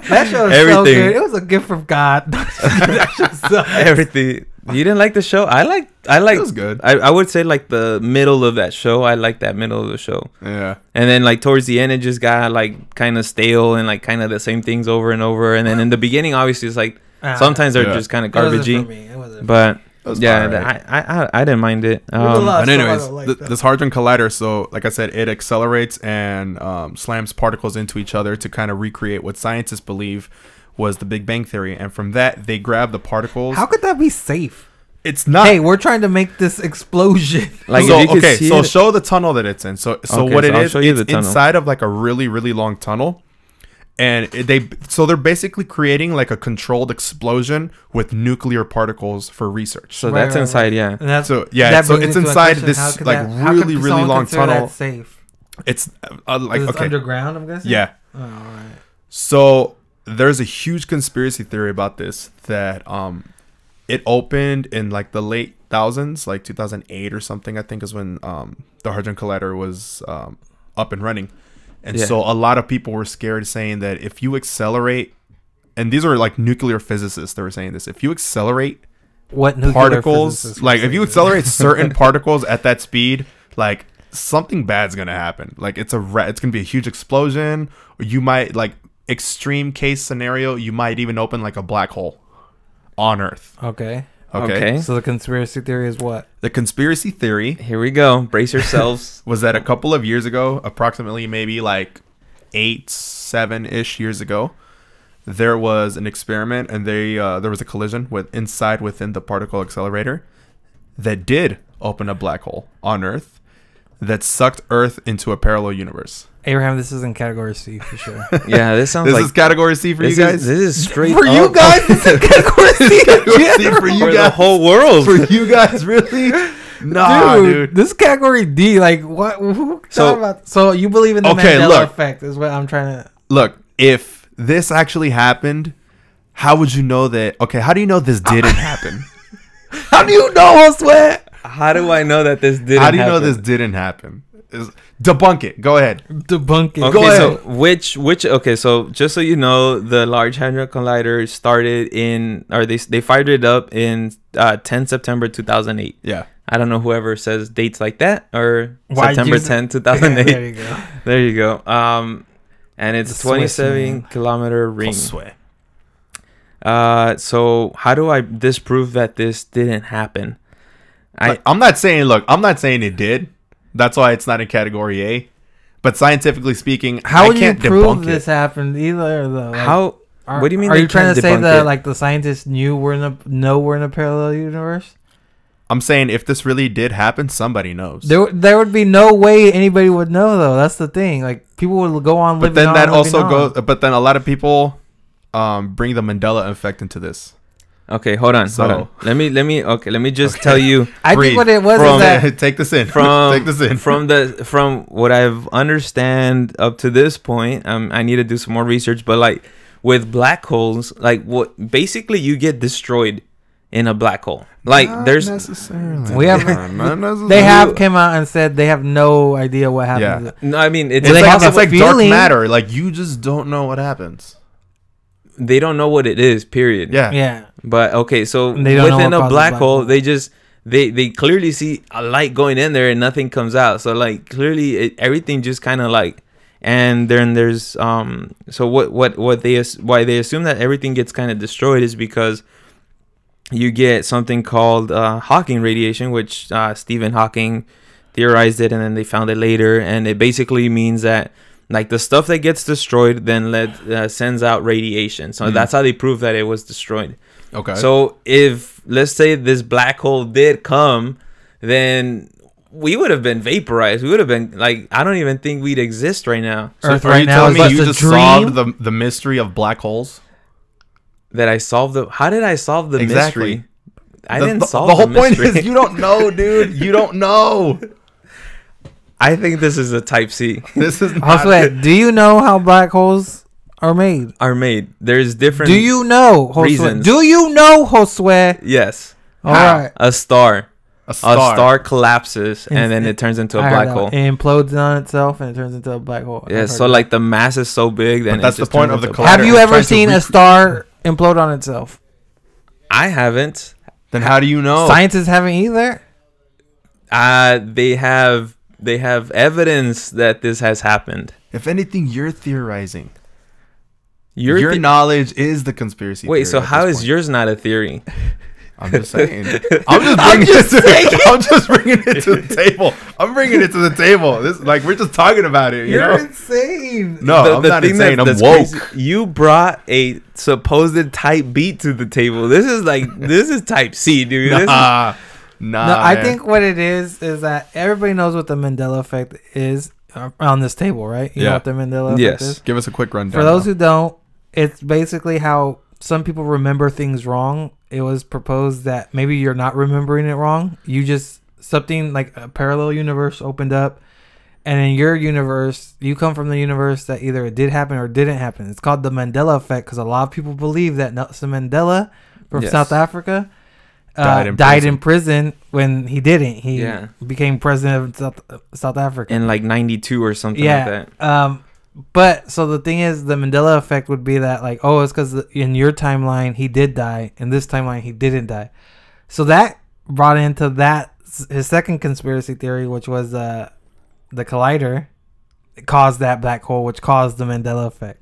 That show is so Everything. good. It was a gift from God. That show sucks. Everything. You didn't like the show? I like. It was good. I would say like the middle of that show. I like that middle of the show. Yeah. And then like towards the end, it just got like kind of stale and like kind of the same things over and over. And then in the beginning, obviously, it's like sometimes they're Yeah. just kind of It wasn't garbagey. for me. It wasn't. But That was yeah, alright. I didn't mind it. There's a lot. But anyways, I don't like that. this Hadron Collider, so like I said, it accelerates and slams particles into each other to kind of recreate what scientists believe was the Big Bang Theory. And from that, they grab the particles. How could that be safe? It's not. Hey, we're trying to make this explosion. Like so, if you could okay, see so it- show the tunnel that it's in. So Okay, what so it I'll is, show you it's the tunnel. inside of like a really, really long tunnel. And they're basically creating like a controlled explosion with nuclear particles for research. so Right, that's right, inside, right. yeah. And that's So yeah, that so brings it's me to a inside question. this How could like that- how really, could really someone long consider that tunnel. safe? It's like Is it okay, underground? I'm guessing. yeah. Oh, all right. So there's a huge conspiracy theory about this that it opened in like the late thousands, like 2008 or something. I think is when the Hadron Collider was up and running, and Yeah. so a lot of people were scared, saying that if you accelerate, and these are like nuclear physicists that were saying this, if you accelerate What nuclear particles, physicists like would if you say accelerate certain particles at that speed, like something bad's gonna happen. Like it's gonna be a huge explosion, or you might like extreme case scenario, you might even open like a black hole on Earth. that? Okay. Okay. So the conspiracy theory is what? The conspiracy theory Here we go. Brace yourselves. was that a couple of years ago, approximately maybe like 7-ish years ago, there was an experiment and there was a collision within the particle accelerator that did open a black hole on Earth that sucked Earth into a parallel universe. Abraham, this is in category C for sure. Yeah, this sounds This like is category C for you guys. This is straight For you up. guys, this is category C. Category C for you For the guys. whole world. For you guys, really? Nah, dude. This is category D. Like what? Who So- about? So you believe in the Okay, Mandela look. effect? Is what I'm trying to. Look, if this actually happened, how would you know that? Okay, how do you know this didn't happen? How do you know, Sweat? How do I know that this didn't How do you know happen? this didn't happen? Debunk it. Go ahead. Debunk it. Okay, Go so ahead. okay, so just so you know, the Large Hadron Collider started they fired it up in 10 September 2008. Yeah. I don't know whoever says dates like that or Why'd September you- 10, 2008. There you go. There you go. And it's The a Swiss, 27 man. kilometer ring. Swear. So how do I disprove that this didn't happen? I'm not saying it did. That's why it's not in category A. But scientifically speaking, How I would you can't prove debunk this it. happened either? Though. Like, How? What do you mean Are they you trying can't to say debunk that it? like the scientists knew we're in a parallel universe? I'm saying if this really did happen, somebody knows. There would be no way anybody would know though. That's the thing. Like people would go on living. But then on, that living also on. goes. But then a lot of people bring the Mandela effect into this. Okay, hold on. Let me just tell you I Breathe. think what it was From- is that Take this in. from Take this in. from what I've understand up to this point. I need to do some more research, but like with black holes, like what basically you get destroyed in a black hole. Like Not there's necessarily. We have- Not necessarily. they have came out and said they have no idea what happened. Yeah. no, I mean it's Well, they like, have It's a like dark feeling- matter. Like you just don't know what happens. they don't know what it is. Period. Yeah. Yeah. But okay, so They don't know within what a causes black black hole, hole. they just they clearly see a light going in there and nothing comes out. So like clearly everything just kind of like, and then there's so what they why they assume that everything gets kind of destroyed is because you get something called Hawking radiation, which Stephen Hawking theorized it, and then they found it later, and it basically means that like the stuff that gets destroyed then sends out radiation. So that's how they prove that it was destroyed. Okay. So if let's say this black hole did come, then we would have been vaporized. We would have been like, I don't even think we'd exist right now. Earth So right are you now telling is me just you a just dream? solved the mystery of black holes? That I solved the. How did I solve the Exactly. mystery? I didn't solve the whole point mystery. is you don't know, dude. You don't know. I think this is a type C. This is not Josue, do you know how black holes are made? Are made. There's different. Do you know, Josue? reasons. Do you know, Josue? Yes. All How? right. A star. a star. A star collapses and then it turns into a I heard black that hole. one. It implodes on itself and it turns into a black hole. Yeah. I've So heard like the mass is so big, then But that's it just the point turns of the into a collider. black Have you I'm ever trying to seen a star implode on itself? I haven't. Then how do you know? Scientists haven't either. They have evidence that this has happened. If anything, you're theorizing. Your Your knowledge is the conspiracy. Wait, theory so at how this is point. yours not a theory? I'm just saying. I'm just bringing it to the table. I'm bringing it to the table. This like we're just talking about it. You know? insane. No, I'm not insane. I'm woke. crazy, you brought a supposed type B to the table. This is type C, dude. This is- Nah, No, I man. think what it is that everybody knows what the Mandela effect is on this table, right? You know Yeah. what the Mandela Yes. effect is? Give us a quick rundown. For those who don't, it's basically how some people remember things wrong. It was proposed that maybe you're not remembering it wrong. You just, something like a parallel universe opened up. And in your universe, you come from the universe that either it did happen or didn't happen. It's called the Mandela effect because a lot of people believe that Nelson Mandela from Yes. South Africa Died in in prison when he didn't. He Yeah. became president of South Africa. in like 92 or something Yeah. like that. But so the thing is, the Mandela effect would be that like, oh, it's because in your timeline he did die, in this timeline he didn't die. So that brought into that his second conspiracy theory, which was the collider caused that black hole, which caused the Mandela effect.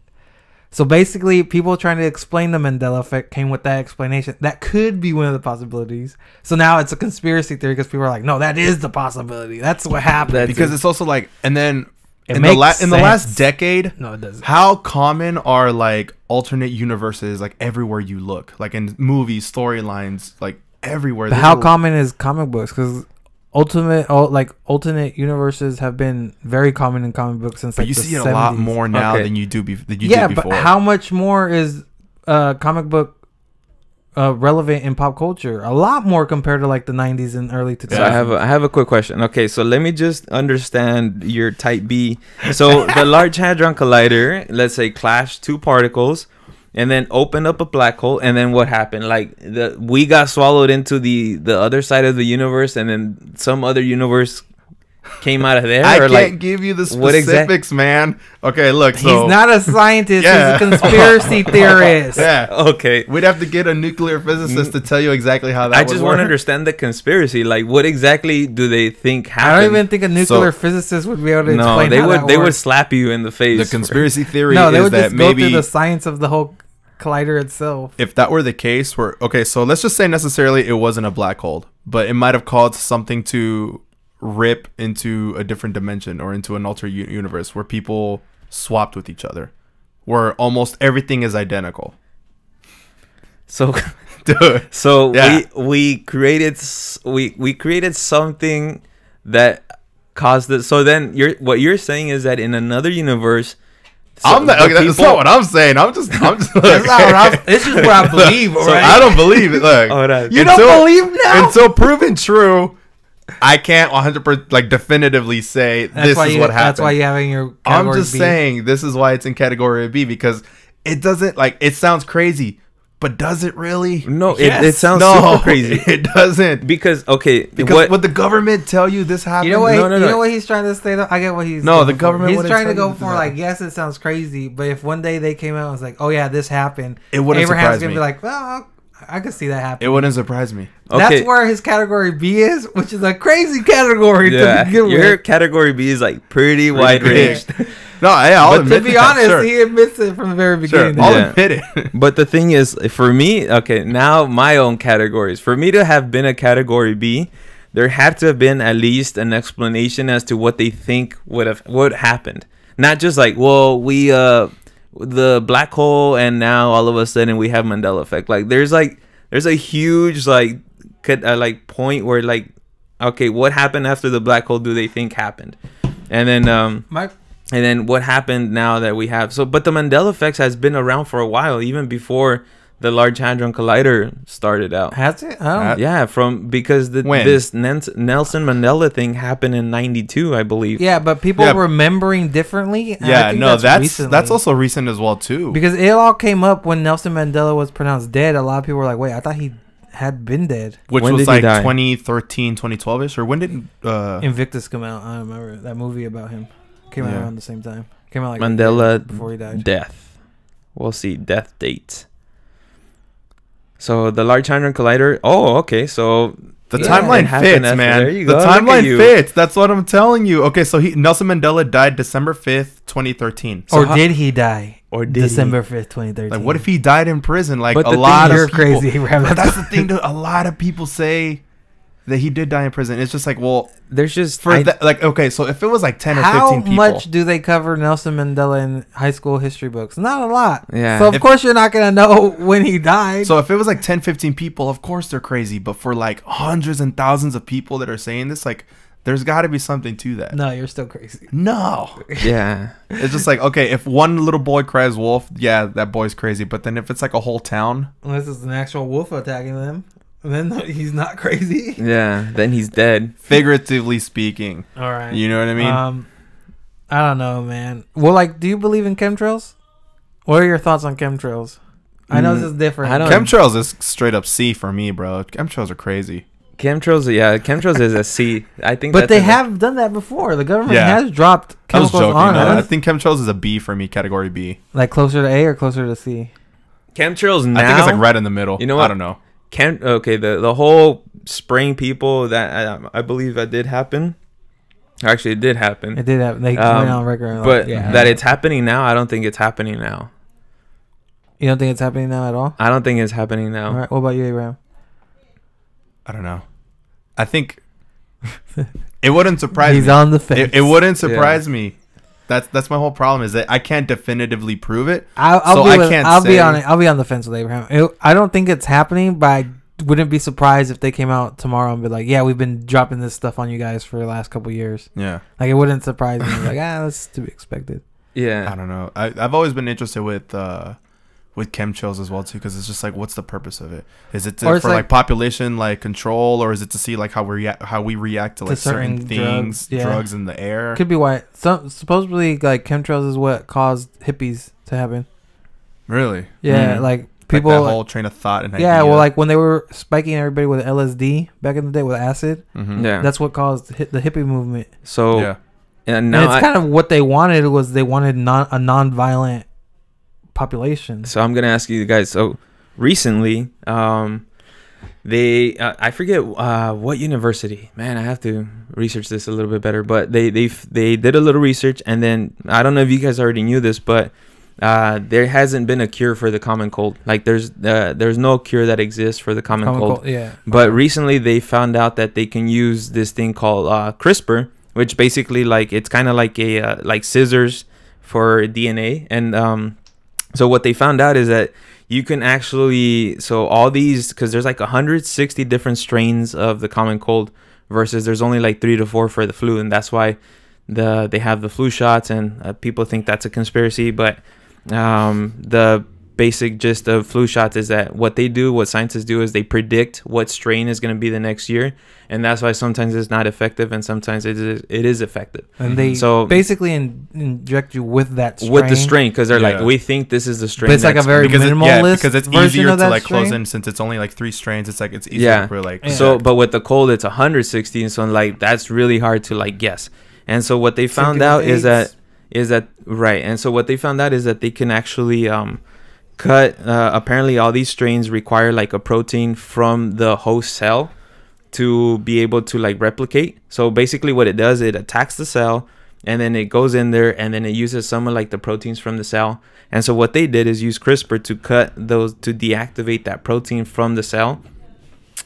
So basically, people trying to explain the Mandela effect came with that explanation. That could be one of the possibilities. So now it's a conspiracy theory because people are like, no, that is the possibility. That's what happened. That's because it's also like, and then It in makes the last sense. decade, No, it doesn't. how common are like alternate universes like everywhere you look, like in movies, storylines, like everywhere. But There's how a- common is comic books? Because alternate universes have been very common in comic books since But like you the see it 70s. a lot more now Okay. than you do than you Yeah, did but before. how much more is comic book relevant in pop culture? A lot more compared to like the 90s and early 2000s. So I have a quick question. Okay, so let me just understand your type B. So the Large Hadron Collider, let's say, clashed two particles, and then opened up a black hole, and then what happened? Like we got swallowed into the other side of the universe, and then some other universe came out of there. I or can't like give you the what specifics, man. Okay, look, so He's not a scientist. Yeah. He's a conspiracy theorist. yeah, okay. we'd have to get a nuclear physicist to tell you exactly how that. I would just work. want to understand the conspiracy. Like, what exactly do they think I happened? don't even think a nuclear physicist would be able to No, explain they how would. that They would works. slap you in the face. The conspiracy theory No, they is would that just go maybe through the science of the whole collider itself. if that were the case, where okay, so let's just say necessarily it wasn't a black hole, but it might have caused something to rip into a different dimension or into an alternate universe where people swapped with each other, where almost everything is identical. So, Dude, so Yeah. we created we created something that caused it. So then what you're saying is that in another universe, I'm not, the okay, that's not what I'm saying. I'm just That's not what I'm, this is what I believe. So alright? I don't believe it. Look, Hold on. You don't believe now? Until proven true, I can't 100% like definitively say this is what happened. That's why you have in your I'm category just B. saying this is why it's in category B, because it doesn't like it sounds crazy, but does it really? No, Yes. it sounds No, super crazy. It doesn't. Because okay, Because would the government tell you this happened? You know what? No, no, you no. know what he's trying to say though. I get what he's. No, going the for. government He's wouldn't trying to tell go you for this like, happened. yes, it sounds crazy, but if one day they came out and was like, oh yeah, this happened, It wouldn't Abraham's surprise gonna me. be like, well, I could see that happen. It wouldn't surprise me. That's where his category B is, which is a crazy category Yeah, to begin with. your category B is like pretty wide range. No, I'll But admit to be that, honest, sure. he admits it from the very beginning. Sure, I'll Yeah. admit it. But the thing is, for me, okay, now my own categories. For me to have been a category B, there had to have been at least an explanation as to what they think would happened. Not just like, well, we the black hole, and now all of a sudden we have Mandela effect. Like there's a huge like point where like, okay, what happened after the black hole? Do they think happened? And then and then what happened now that we have but the Mandela effect has been around for a while, even before the Large Hadron Collider started out. Has it? I don't. Yeah, because this Nelson Mandela thing happened in '92, I believe. Yeah, but people remembering differently. Yeah, I think no, that's recently. also recent as well too. Because it all came up when Nelson Mandela was pronounced dead. A lot of people were like, "Wait, I thought he had been dead." Which when was did he like die? 2013, 2012ish, or when did Invictus come out? I remember that movie about him. Came out around the same time. Came out like Mandela before he died. death. We'll see death date. So the Large Hadron Collider. Oh, okay. So the timeline fits, man. There you go. The timeline fits. That's what I'm telling you. Okay, so Nelson Mandela died December 5th, 2013. Or did he die? Or did December 5th, 2013? Like, what if he died in prison? Like, But a the lot thing of You're people, crazy. But that's the thing. A lot of people say that he did die in prison. It's just like, well, there's just like, okay, so if it was like 10 or 15 people. How much do they cover Nelson Mandela in high school history books? Not a lot. Yeah. So, of course, you're not going to know when he died. So, if it was like 10, 15 people, of course they're crazy. But for like hundreds and thousands of people that are saying this, like, there's got to be something to that. No, you're still crazy. No. yeah. It's just like, okay, if one little boy cries wolf, yeah, that boy's crazy. But then if it's like a whole town. Unless it's an actual wolf attacking them, then he's not crazy. Yeah. Then he's dead. Figuratively speaking. All right. You know what I mean? I don't know, man. Well, like, do you believe in chemtrails? What are your thoughts on chemtrails? I know this is different. I don't- Chemtrails is straight up C for me, bro. Chemtrails are crazy. Chemtrails is a C. I think But they have done that before. The government has dropped I was chemicals joking. on No, I us. think chemtrails is a B for me, category B. Like closer to A or closer to C? chemtrails now. I think it's like right in the middle. You know what? I don't know. The whole spraying people that I believe that did happen. Actually, it did happen. It did happen. They went on record. But that it's happening now, I don't think it's happening now. You don't think it's happening now at all? I don't think it's happening now. All right. What about you, Abraham? I don't know. I think it wouldn't surprise He's me. on the fence. It wouldn't surprise me. That's my whole problem is that I can't definitively prove it. I'll be on the fence with Abraham. I don't think it's happening, but I wouldn't be surprised if they came out tomorrow and be like, "Yeah, we've been dropping this stuff on you guys for the last couple years." Yeah. Like, it wouldn't surprise me. Like, that's to be expected. Yeah. I don't know. I've always been interested with chemtrails as well too, because it's just like, what's the purpose of it? Is it for like population like control, or is it to see like how we react to like certain things, drugs in the air? Could be why. Supposedly, like, chemtrails is what caused hippies to happen. Really? Yeah, like people like that whole train of thought and yeah, idea. well, like when they were spiking everybody with LSD back in the day with acid, Yeah. that's what caused the hippie movement. So yeah. and now And it's kind of what they wanted was they wanted a non-violent population. So I'm gonna ask you guys. So recently, they I forget what university. Man, I have to research this a little bit better. But they did a little research, and then I don't know if you guys already knew this, but there hasn't been a cure for the common cold. Like there's no cure that exists for the common cold. Yeah. But recently they found out that they can use this thing called CRISPR, which basically like it's kind of like a like scissors for DNA. And so what they found out is that you can actually, so all these, because there's like 160 different strains of the common cold versus there's only like 3 to 4 for the flu, and that's why they have the flu shots, and people think that's a conspiracy. But the basic gist of flu shots is that what scientists do is they predict what strain is going to be the next year, and that's why sometimes it's not effective and sometimes it is effective. And they basically inject you with that strain. With the strain, because they're like, we think this is the strain. But it's like a very minimalist because it's easier to like close in, since it's only like 3 strains. It's like it's easier for like So but with the cold it's 160, so like that's really hard to like guess. And so what they found out is that right, and so what they found out is that they can actually cut. Apparently, all these strains require like a protein from the host cell to be able to like replicate. So basically, what it does, it attacks the cell, and then it goes in there, and then it uses some of like the proteins from the cell. And so what they did is use CRISPR to cut those, to deactivate that protein from the cell.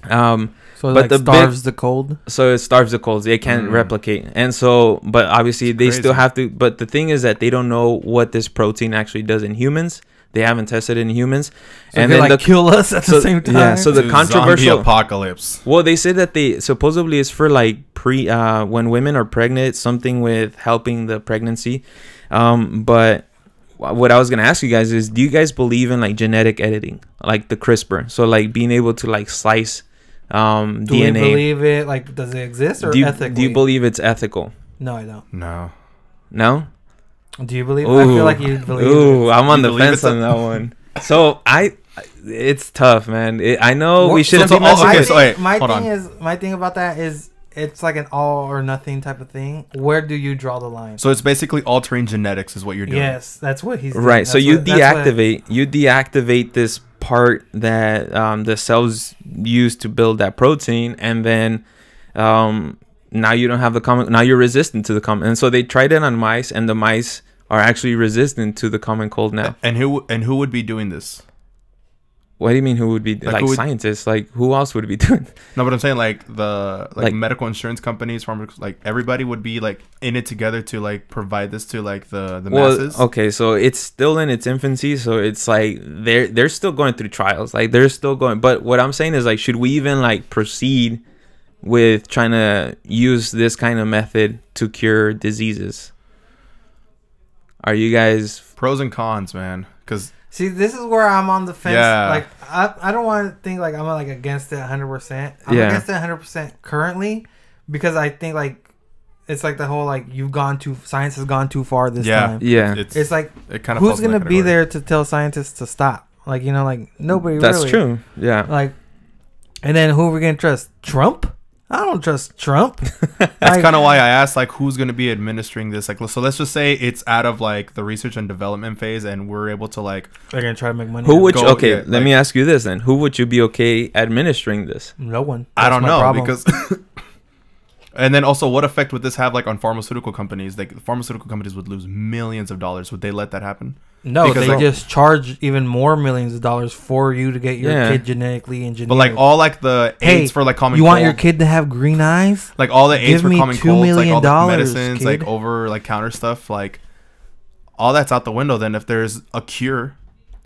So it starves the cold. So it starves the cold. It can't replicate. And so, but obviously they still have to. But the thing is that they don't know what this protein actually does in humans. They haven't tested it in humans. So and then kill us at the same time. Yeah. So the controversial zombie apocalypse. Well, they say that they supposedly it's for like when women are pregnant, something with helping the pregnancy. But what I was gonna ask you guys is, do you guys believe in like genetic editing, like the CRISPR? So like being able to like slice DNA. Do you believe it? Like, does it exist or ethically? Do you believe it's ethical? No, I don't. No. Do you believe? I feel like you believe. Ooh, I'm on the fence on that one. So it's tough, man. I know we shouldn't be. My thing about that is it's like an all or nothing type of thing. Where do you draw the line? So it's basically altering genetics is what you're doing. Yes, that's what he's doing. Right. So you deactivate this part that the cells use to build that protein, and then now you don't have the common. Now you're resistant to the common. And so they tried it on mice, and the mice are actually resistant to the common cold now. And who would be doing this? What do you mean? Who would be like scientists? Like who else would be doing? No, but I'm saying like the medical insurance companies, like everybody would be like in it together to like provide this to like the masses. Okay, so it's still in its infancy, so it's like they're still going through trials, like they're still going. But what I'm saying is like, should we even like proceed with trying to use this kind of method to cure diseases? Are you guys pros and cons, man? Because see, this is where I'm on the fence. Yeah. Like, I don't want to think like I'm like against it 100%. I'm against it 100% currently because I think like it's like the whole like science has gone too far this time. Yeah. It's like who's gonna be there to tell scientists to stop? Like, you know, like nobody. That's really. True. Yeah. Like, and then who are we gonna trust? Trump? I don't trust Trump. That's kind of why I asked, like, who's going to be administering this? Like, so let's just say it's out of, like, the research and development phase, and we're able to, like... They're going to try to make money. Who would you... Okay, let me ask you this, then. Who would you be okay administering this? No one. I don't know, because... And then also, what effect would this have, like, on pharmaceutical companies? Like, pharmaceutical companies would lose millions of dollars. Would they let that happen? No, because they just charge even more millions of dollars for you to get your kid genetically engineered. But like all like the aids for like common cold. You want your kid to have green eyes? Like all the aids for common colds, like all the medicines, kid. like over like counter stuff, like all that's out the window then if there's a cure.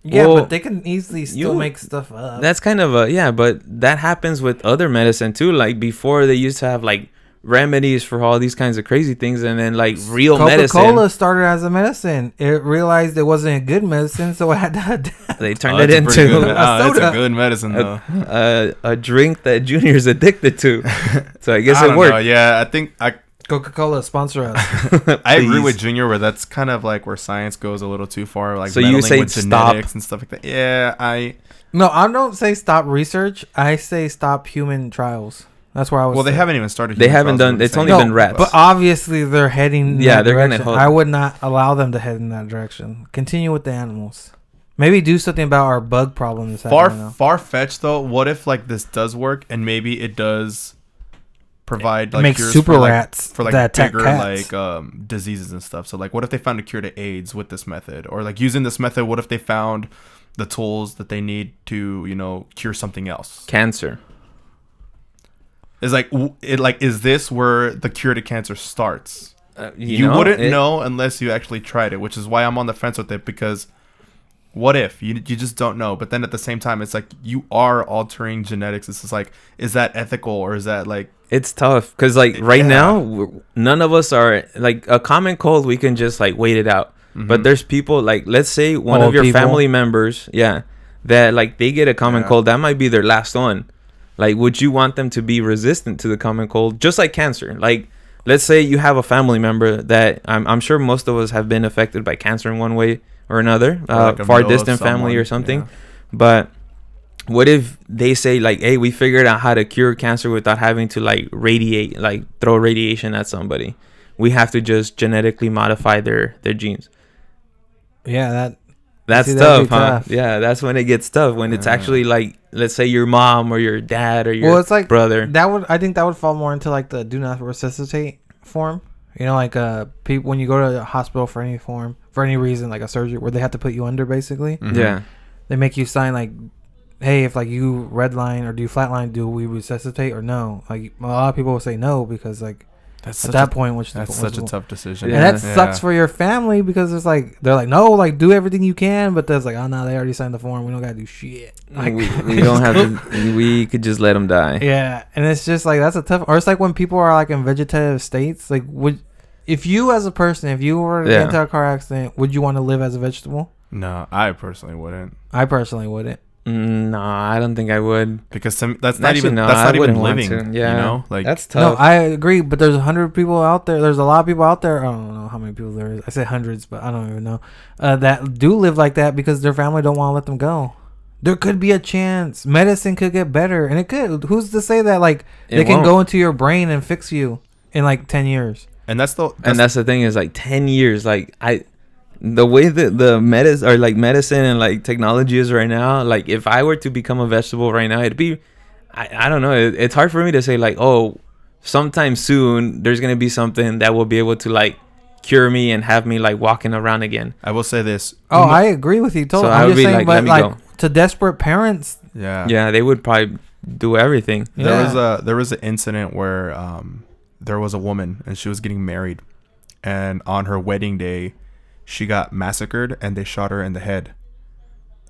Yeah, but they can easily still make stuff up. That's kind of but that happens with other medicine too. Like before they used to have like remedies for all these kinds of crazy things, and then like real medicine. Coca-Cola started as a medicine. It realized it wasn't a good medicine, so it had to adapt. They turned it into it's a good medicine though. A drink that Junior's addicted to. So I guess it worked. Yeah, I think Coca-Cola sponsor us. I agree with Junior where that's kind of like where science goes a little too far. Like so you say with genetics and stuff like that. Yeah, No, I don't say stop research. I say stop human trials. That's where I was. Well, they haven't even started. They haven't done. It's only been rats. But obviously, they're heading. Yeah, they're going to. I would not allow them to head in that direction. Continue with the animals. Maybe do something about our bug problem. Far-fetched though. What if like this does work and maybe it does provide like make super rats for like bigger like diseases and stuff. So like, what if they found a cure to AIDS with this method, or like using this method? What if they found the tools that they need to cure something else? Cancer. Is is this where the cure to cancer starts? You wouldn't know unless you actually tried it, which is why I'm on the fence with it, because what if you just don't know? But then at the same time, it's like you are altering genetics. It's just like, is that ethical, or is that like... It's tough because like now, none of us are like a common cold. We can just like wait it out. Mm-hmm. But there's people like, let's say one of your family members, that like they get a common cold. That might be their last one. Like, would you want them to be resistant to the common cold? Just like cancer. Like, let's say you have a family member that I'm sure most of us have been affected by cancer in one way or another, like far distant family or something. Yeah. But what if they say like, hey, we figured out how to cure cancer without having to like radiate, like throw radiation at somebody. We have to just genetically modify their genes. Yeah, That's tough, huh? Yeah, that's when it gets tough. When it's actually like, let's say your mom or your dad or your it's like brother. I think that would fall more into like the do not resuscitate form. You know, like people when you go to the hospital for any reason, like a surgery where they have to put you under, basically. Mm-hmm. Yeah, they make you sign like, hey, if like you redline or do flatline, do we resuscitate or no? Like a lot of people will say no because like. That's at that point, that's such a tough decision, and that sucks for your family because it's like they're like, no, like do everything you can, but there's like, oh no, they already signed the form, we don't gotta do shit. Like we don't have to. We could just let them die. Yeah, and it's just like that's a tough. Or it's like when people are like in vegetative states. Like, if you as a person, if you were to get into a car accident, would you want to live as a vegetable? No, I personally wouldn't. I personally wouldn't. No, I don't think I would, because that's not even living. Yeah, you know, like that's tough. No, I agree, but there's 100 people out there. There's a lot of people out there. I don't know how many people there is. I say hundreds, but I don't even know that do live like that because their family don't want to let them go. There could be a chance medicine could get better, and it could. Who's to say that like they can go into your brain and fix you in like 10 years? And that's the thing is like 10 years. Like the way that the medicine and like technology is right now, like if I were to become a vegetable right now, it'd be, I don't know. It's hard for me to say like, oh, sometime soon there's gonna be something that will be able to like cure me and have me like walking around again. I will say this. Oh, I agree with you totally. So I'm just saying, but like to desperate parents, yeah, they would probably do everything. There was an incident where there was a woman and she was getting married, and on her wedding day she got massacred and they shot her in the head.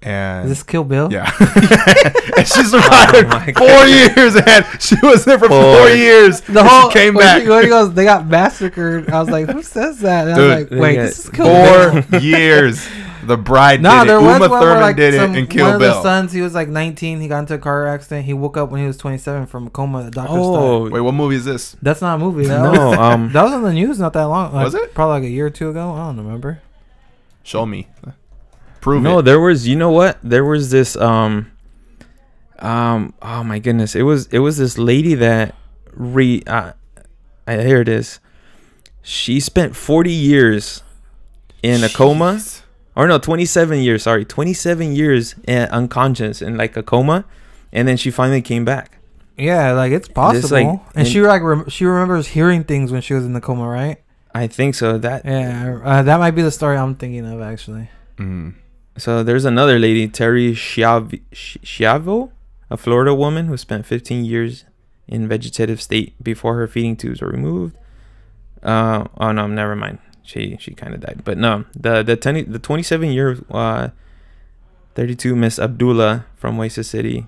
And is this Kill Bill? Yeah. And she survived 4 years, and she was there for 4 years. The whole she came back. When he goes, they got massacred. I was like, who says that? And dude, I was like, wait, this is Kill Bill. 4 years. The bride did there it. was Uma one Thurman where, like, did it in Kill Bill. One of Bill. the sons, he was like 19. He got into a car accident. He woke up when he was 27 from a coma. The doctor died. Wait, what movie is this? That's not a movie. That was on the news not that long. Was it? Probably like a year or two ago. I don't remember. Show me. Prove it. No, there was, you know what? There was this oh my goodness. It was this lady that here it is. She spent 40 years in a coma. Or no, 27 years, sorry. 27 years unconscious in like a coma, and then she finally came back. Yeah, like it's possible. And she she remembers hearing things when she was in the coma, right? I think so. That might be the story I'm thinking of actually. Mm. So there's another lady, Terry Schiavo, a Florida woman who spent 15 years in vegetative state before her feeding tubes were removed. Oh no, never mind. She kind of died, but no, the 27-year 32 Miss Abdullah from Waisa City.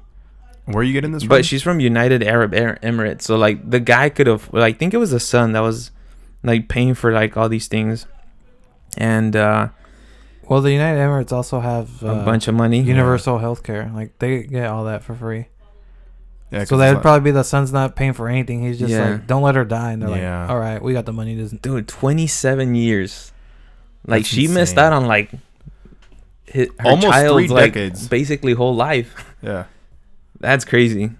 Where are you getting this from? But she's from United Arab Emirates, so like the guy could have, like, I think it was the son that was like paying for like all these things, and well, the United Emirates also have a bunch of money, universal healthcare. Like they get all that for free. Yeah, so that would probably be the son's not paying for anything. He's just like, don't let her die. And they're like, all right, we got the money. Dude, 27 years. Like, she missed out on like her almost child's 3 decades. Like, basically whole life. Yeah. That's crazy.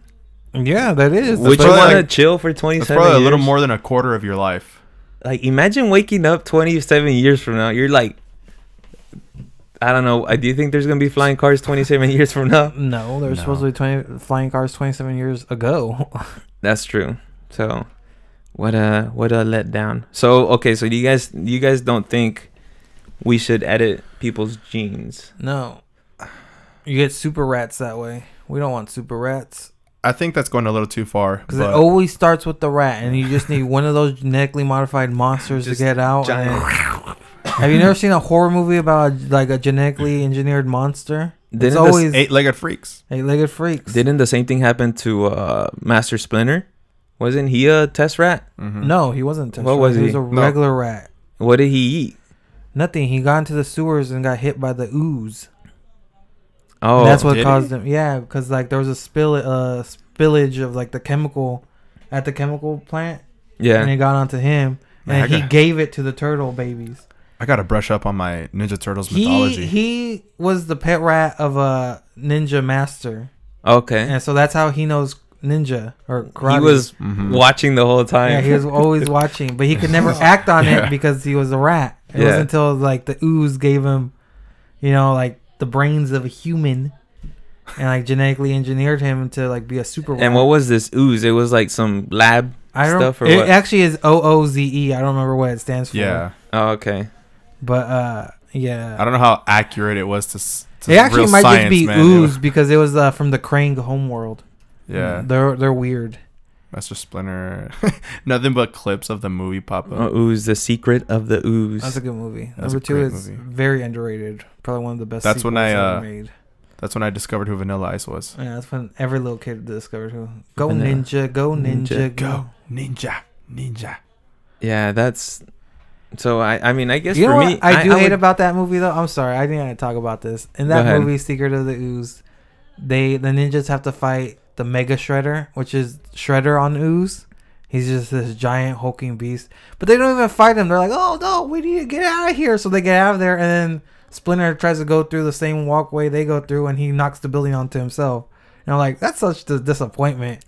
Yeah, that is. Would you want to chill for 27 years? That's probably a little more than a quarter of your life. Like, imagine waking up 27 years from now. You're like, I don't know. Do you think there's gonna be flying cars 27 years from now? No, there's supposed to be flying cars 27 years ago. That's true. So, what a letdown. So, okay, so you guys don't think we should edit people's genes? No, you get super rats that way. We don't want super rats. I think that's going a little too far. Because it always starts with the rat, and you just need one of those genetically modified monsters to get out. Have you never seen a horror movie about like a genetically engineered monster? It's always eight-legged freaks. Eight-legged freaks. Didn't the same thing happen to Master Splinter? Wasn't he a test rat? Mm-hmm. No, he wasn't a test rat. What was he? He was a regular rat. What did he eat? Nothing. He got into the sewers and got hit by the ooze. Oh, and that's what caused him. Yeah, because like there was a spillage of like the chemical at the chemical plant. Yeah, and it got onto him, and he gave it to the turtle babies. I gotta brush up on my Ninja Turtles mythology. He was the pet rat of a ninja master. Okay, and so that's how he knows ninja or karate. He was watching the whole time. Yeah, he was always watching, but he could never act on it because he was a rat. It wasn't until like the ooze gave him you know, like the brains of a human, and like genetically engineered him to like be a super. And what was this ooze? It was like some lab stuff, or it what? actually is OOZE. I don't remember what it stands for. Yeah. Oh, okay. But yeah. I don't know how accurate it was to It actually real might science, just be man. ooze because it was from the Krang homeworld. Yeah. They're weird. Master Splinter. Nothing but clips of the movie pop up. Ooze, the secret of the ooze. That's a good movie. That's Number a 2 great is movie. very underrated. Probably one of the best. That's when sequels I, ever made. That's when I discovered who Vanilla Ice was. Yeah, that's when every little kid discovered who. Go Vanilla. ninja, go ninja, Go ninja, ninja. Yeah, that's. So I mean, I guess You know for what me, I do hate would- about that movie though? I'm sorry, I didn't talk about this. In Go that ahead. movie, Secret of the Ooze, the ninjas have to fight the Mega Shredder, which is Shredder on Ooze. He's just this giant hulking beast. But they don't even fight him. They're like, oh no, we need to get out of here. So they get out of there, and then Splinter tries to go through the same walkway they go through, and he knocks the building onto himself. And I'm like, that's such a disappointment.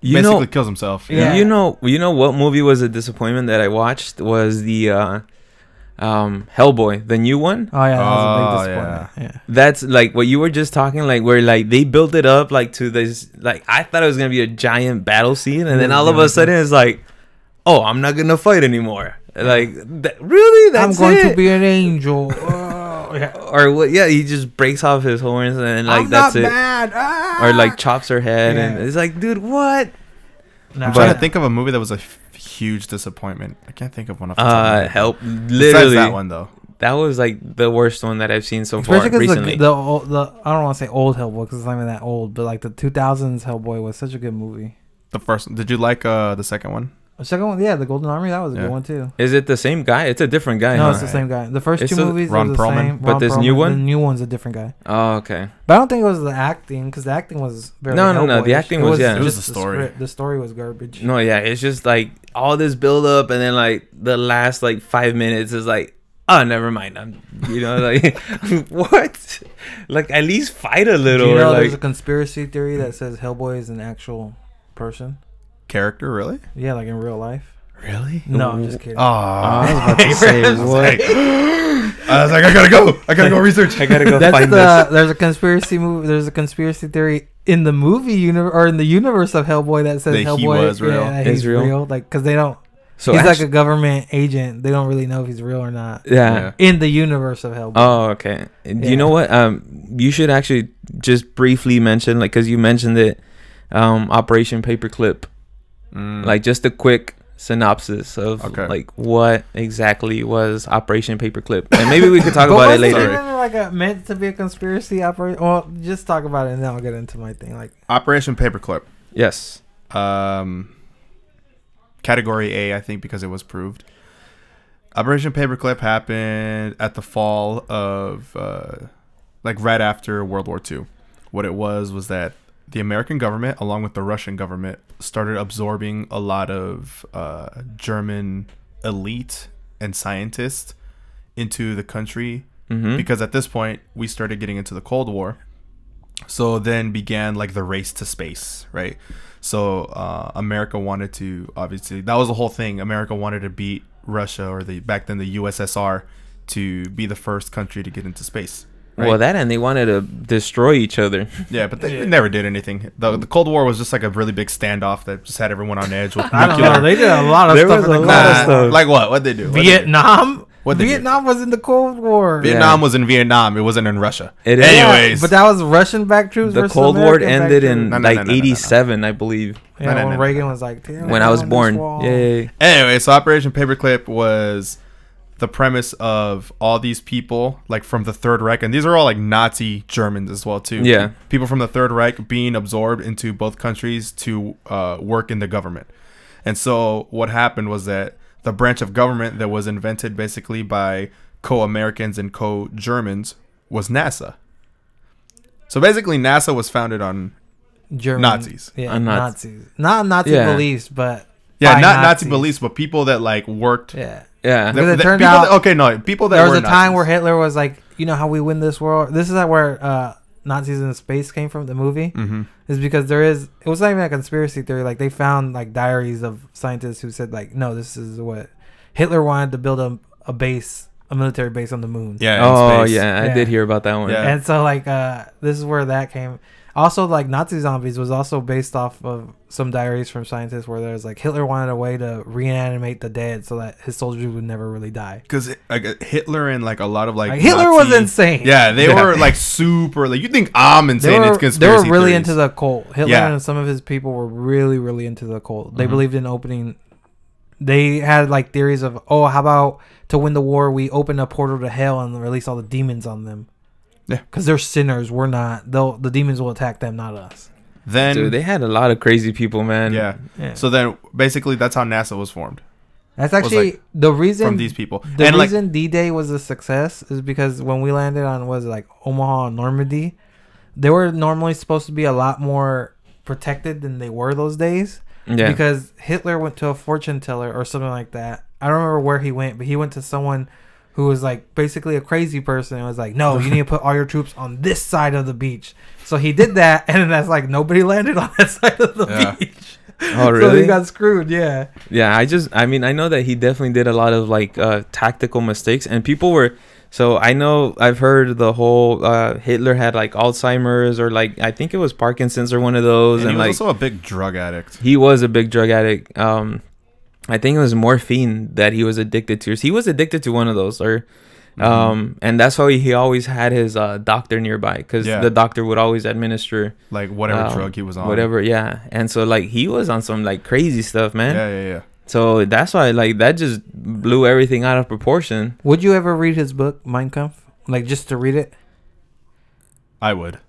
you Basically know, kills himself. Yeah. you know what movie was a disappointment that I watched was the Hellboy, the new one. Oh yeah, that was a Oh, big disappointment. Yeah. That's like what you were just talking, like where like they built it up like to this, like I thought it was gonna be a giant battle scene, and then all of a sudden it's like, oh, I'm not gonna fight anymore. Like really, I'm that's going it? to be an angel. Oh, yeah. Or what? Yeah, he just breaks off his horns and then, like I'm that's not it. bad. Ah! Or like chops her head, Yeah. and it's like, dude, what? Nah, I'm trying to think of a movie that was a huge disappointment. I can't think of one off the top of my head. Help! Besides Literally, that one though. that was like the worst one that I've seen so far Especially because recently. the I don't want to say old Hellboy because it's not even that old, but like the 2000s Hellboy was such a good movie. The first. Did you like the second one? The second one, yeah, the Golden Army, that was a Yeah. good one too. Is it the same guy? It's a different guy. No, huh? it's the same guy. The first It's two a- movies Ron are the Perlman? same. But Ron this new Perlman, one? the new one's a different guy. Oh, okay. But I don't think it was the acting because the acting was very No, the Hellboyish. acting was, yeah. It was just the story. script. The story was garbage. No, yeah, it's just like all this build up, and then like the last like 5 minutes is like, oh, never mind. I'm, like what? Like at least fight a Do little. you Or know there's a like, conspiracy theory that says Hellboy is an actual person? Character, really? Yeah, like in real life. Really? No, I'm just kidding. Oh, I was about to say what? I was like, I gotta go. I gotta go research. I gotta go That's find this. there's a conspiracy movie. There's a conspiracy theory in the movie universe or in the universe of Hellboy that says That he Hellboy was real. that Is he's real? real. Like because they don't. So he's like actu- a government agent. They don't really know if he's real or not yeah. in the universe of Hellboy. Oh, okay. Do Yeah. you know what? You should actually just briefly mention, like, because you mentioned it, Operation Paperclip. Like, just a quick synopsis of, like, what exactly was Operation Paperclip. And maybe we could talk about it wasn't later. even like meant to be a conspiracy operation? Well, just talk about it and then I'll get into my thing. Like Operation Paperclip. Yes. Category A, I think, because it was proved. Operation Paperclip happened at the fall of, like, right after World War II. What it was that the American government, along with the Russian government, started absorbing a lot of German elite and scientists into the country. Mm-hmm. Because at this point, we started getting into the Cold War. So then began, like, the race to space, right? So America wanted to, obviously, that was the whole thing. America wanted to beat Russia, or back then the USSR, to be the first country to get into space. Right? Well, that and they wanted to destroy each other. Yeah, but they never did anything. The Cold War was just like a really big standoff that just had everyone on edge with I don't nuclear. know. They did a lot of There stuff was in the a Cold lot of War. stuff. Like what? What'd they do? What'd they do? Vietnam. What'd they do? Vietnam was in the Cold War. Vietnam was in Vietnam. It wasn't in Russia. It is. Anyways. But that was Russian-backed troops. The versus Cold War American-backed ended troops. in No, like no. 87, I believe. Yeah, No, when Reagan was like, "Tear When I was down this born. wall." Yay. Anyway, so Operation Paperclip was the premise of all these people, like, from the Third Reich, and these are all like Nazi Germans as well too. Yeah. People from the Third Reich being absorbed into both countries to work in the government. And so what happened was that the branch of government that was invented basically by co-Americans and co-Germans was NASA. So basically NASA was founded on German, Nazis. Yeah, On Nazis. Not Nazi Yeah. beliefs, but Yeah, by not Nazi Nazis. beliefs, but people that like worked. Yeah. Yeah. Because it turned people out- okay, no, people that There were was a time Nazis. where Hitler was like, you know how we win this war? This is where Nazis in Space came from, the movie. Mhm. Is because it was not even a conspiracy theory. Like, they found, like, diaries of scientists who said, like, no, this is what Hitler wanted to build a base a military base on the moon. Yeah. Oh, space. yeah. I did hear about that one. Yeah. And so like this is where that came. Also, like Nazi zombies was also based off of some diaries from scientists where there's like Hitler wanted a way to reanimate the dead so that his soldiers would never really die. Because like Hitler and like a lot of like Hitler Nazi, was insane. Yeah, they were like super. Like you think I'm insane? It's They conspiracy were really theories. into the cult. Hitler Yeah. and some of his people were really, really into the cult. They Mhm. believed in opening. They had like theories of, oh, how about to win the war, we open a portal to hell and release all the demons on them. Yeah, because they're sinners. We're not. The demons will attack them, not us. Then Dude, they had a lot of crazy people, man. yeah. Yeah. So then basically that's how NASA was formed. That's actually like, the reason from these people. The And like reason D-Day was a success is because when we landed on like Omaha and Normandy, they were normally supposed to be a lot more protected than they were those days. Yeah. Because Hitler went to a fortune teller or something like that. I don't remember where he went, but he went to someone who was like basically a crazy person and was like, no, you need to put all your troops on this side of the beach. So he did that, and then that's like nobody landed on that side of the beach. Oh, So really? he got screwed, yeah. Yeah, I mean, I know that he definitely did a lot of like tactical mistakes, and people were. So I know I've heard the whole Hitler had like Alzheimer's or like I think it was Parkinson's or one of those, and he and was like also a big drug addict. he was a big drug addict. I think it was morphine that he was addicted to. He was addicted to one of those, or and that's why he always had his doctor nearby because the doctor would always administer like whatever drug he was on. whatever, yeah. And so like he was on some like crazy stuff, man. Yeah. So that's why like that just blew everything out of proportion. Would you ever read his book, Mein Kampf? Like just to read it? I would.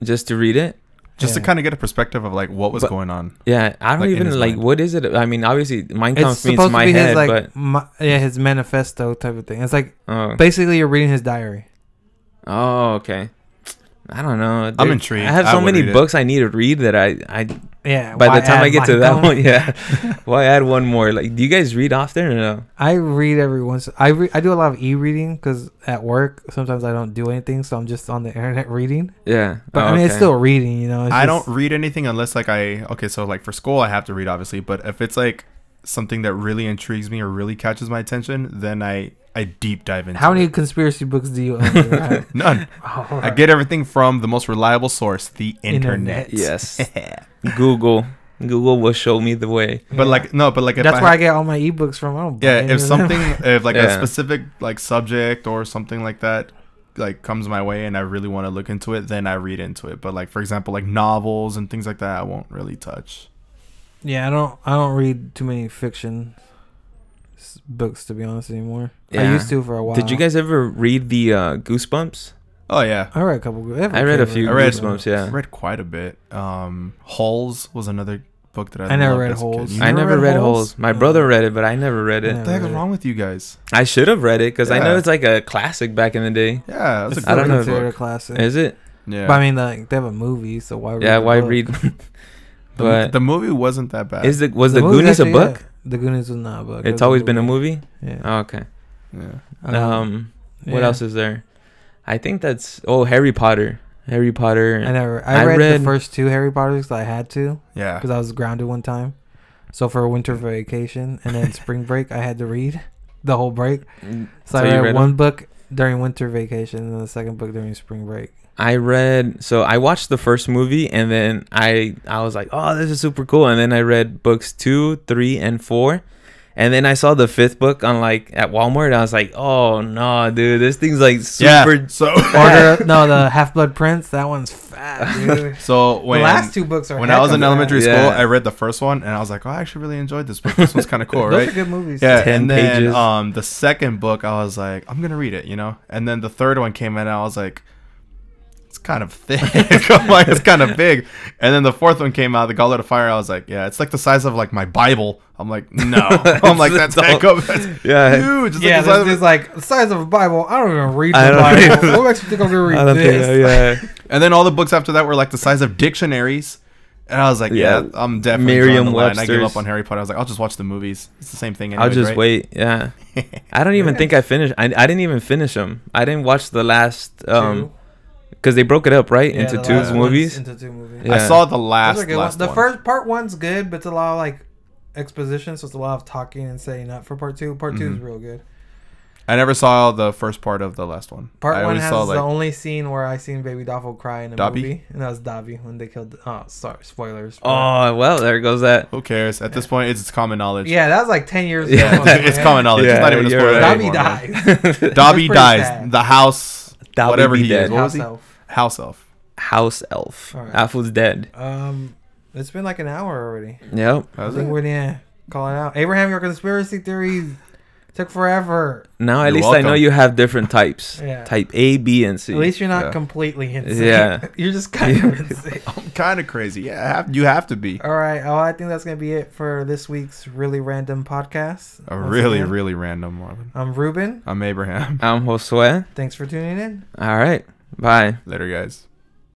Just to read it. Just to kind of get a perspective of like what was going on. Yeah, I don't Like, in even his like mind. what is it? I mean, obviously, Mein It's Kampf means supposed to my be head, his like but his manifesto type of thing. It's like oh, basically you're reading his diary. okay. I don't know. I'm intrigued. I have I so would many read it. books I need to read that I Yeah. by why the time add I get to Mein that Kampf? one, yeah. Why add one more? Like, do you guys read often or no? I read every once. I do a lot of e-reading because at work sometimes I don't do anything, so I'm just on the internet reading. Yeah, But I mean, it's still reading, you know. It's I just- don't read anything unless like so like for school I have to read obviously, but if it's like something that really intrigues me or really catches my attention, then I deep dive into How many it. conspiracy books do you own? Right? None. Oh, I get everything from the most reliable source, the internet. Yes. Google will show me the way. But like if That's where I get all my ebooks from. I don't buy any if of them. something if like a Yeah. specific like subject or something like that like comes my way and I really want to look into it, then I read into it. But like for example like novels and things like that I won't really touch. Yeah, I don't read too many fiction books to be honest anymore. I Yeah. used to for a while. Did you guys ever read the Goosebumps? Oh yeah. I read a couple. I read a few I read- Goosebumps. I Yeah, read quite a bit. Hulls was another book that I never loved read as a kid. Hulls. You I never read Holes? Holes. My brother read it, but I never read it. Yeah. What the heck is read it. wrong with you guys? I should have read it because I know Yeah. it's like a classic back in the day. Yeah, that's It's a I good don't know. considered a book. classic. Is it? Yeah, But I mean, like they have a movie, so why? Read Yeah. the Why book? read? the, but the movie wasn't that bad. was the The movie's Goonies a actually- book? yeah, The Goonies was not a book. It's always been a movie. Yeah. Oh, okay. Yeah. What yeah. else is there? I think that's Harry Potter. Harry Potter. I read read the first two Harry Potters because I had to Yeah. because I was grounded one time. So for winter vacation and then spring break, I had to read the whole break. So I you read one them? book during winter vacation and then the second book during spring break. I watched the first movie and then I was like, oh, this is super cool. And then I read books 2, 3, and 4. And then I saw the 5th book on like at Walmart. And I was like, oh no, dude, this thing's like super. Yeah. So The Half Blood Prince. That one's fat, dude. so when The last two books are when I was in heck of elementary fat. school, Yeah. I read the first one and I was like, oh, I actually really enjoyed this book. This one's kind of cool, Those right? are good movies. Yeah, 10 and then pages. the second book, I was like, I'm gonna read it, you know. And then the third one came in, and I was like, it's kind of thick. I'm like, it's kind of big. And then the fourth one came out, the Goblet of Fire. I was like, yeah, it's like the size of like my Bible. I'm like, no. I'm like, that's heck of that's Yeah. huge. It's Yeah, like the size of it's like the size of a Bible. I don't even read the I don't Bible. read- What makes you think I'm gonna read I don't this? think. Yeah. And then all the books after that were like the size of dictionaries. And I was like, yeah, Yeah. I'm definitely drawing the line. I gave Merriam-Webster's. up on Harry Potter. I was like, I'll just watch the movies. It's the same thing anyway. I'll just wait. Yeah. I don't even think I finished. I didn't even finish them. I didn't watch the last because they broke it up right Yeah, into the two last one's movies. Into two movies. Yeah. I saw the Those last are good ones. The one. first part one's good, but it's a lot of like exposition, so it's a lot of talking and setting up for part two. Part two is real good. I never saw the first part of the last one. Part I one always has saw, like, the only scene where I seen Baby Doffel cry in a Dobby? movie, and that was Dobby when they killed. Oh, sorry, spoilers. Oh, well, there goes that. who cares? At this point, it's common knowledge. Yeah, that was like 10 years ago. Yeah, it's common knowledge. Yeah, it's not even a you're spoiler right. Dobby anymore, man. dies. Dobby That's pretty dies. sad. The house, Dobby whatever be he dead. is. What was House he? elf. House elf. House elf. All right. Alpha's dead. It's been like an hour already. Yep. I How's think it? we're calling out. Abraham, your conspiracy theories took forever. Now at You're least I know welcome. you have different types. Yeah. Type A, B, and C. At least you're not Yeah. completely insane. Yeah. You're just kind of insane. I'm kind of crazy. Yeah, you have to be. All right. Oh, I think that's going to be it for this week's Really Random podcast. A Once really, again, really random, Marvin. I'm Ruben. I'm Abraham. I'm Josue. Thanks for tuning in. All right. Bye. Later, guys.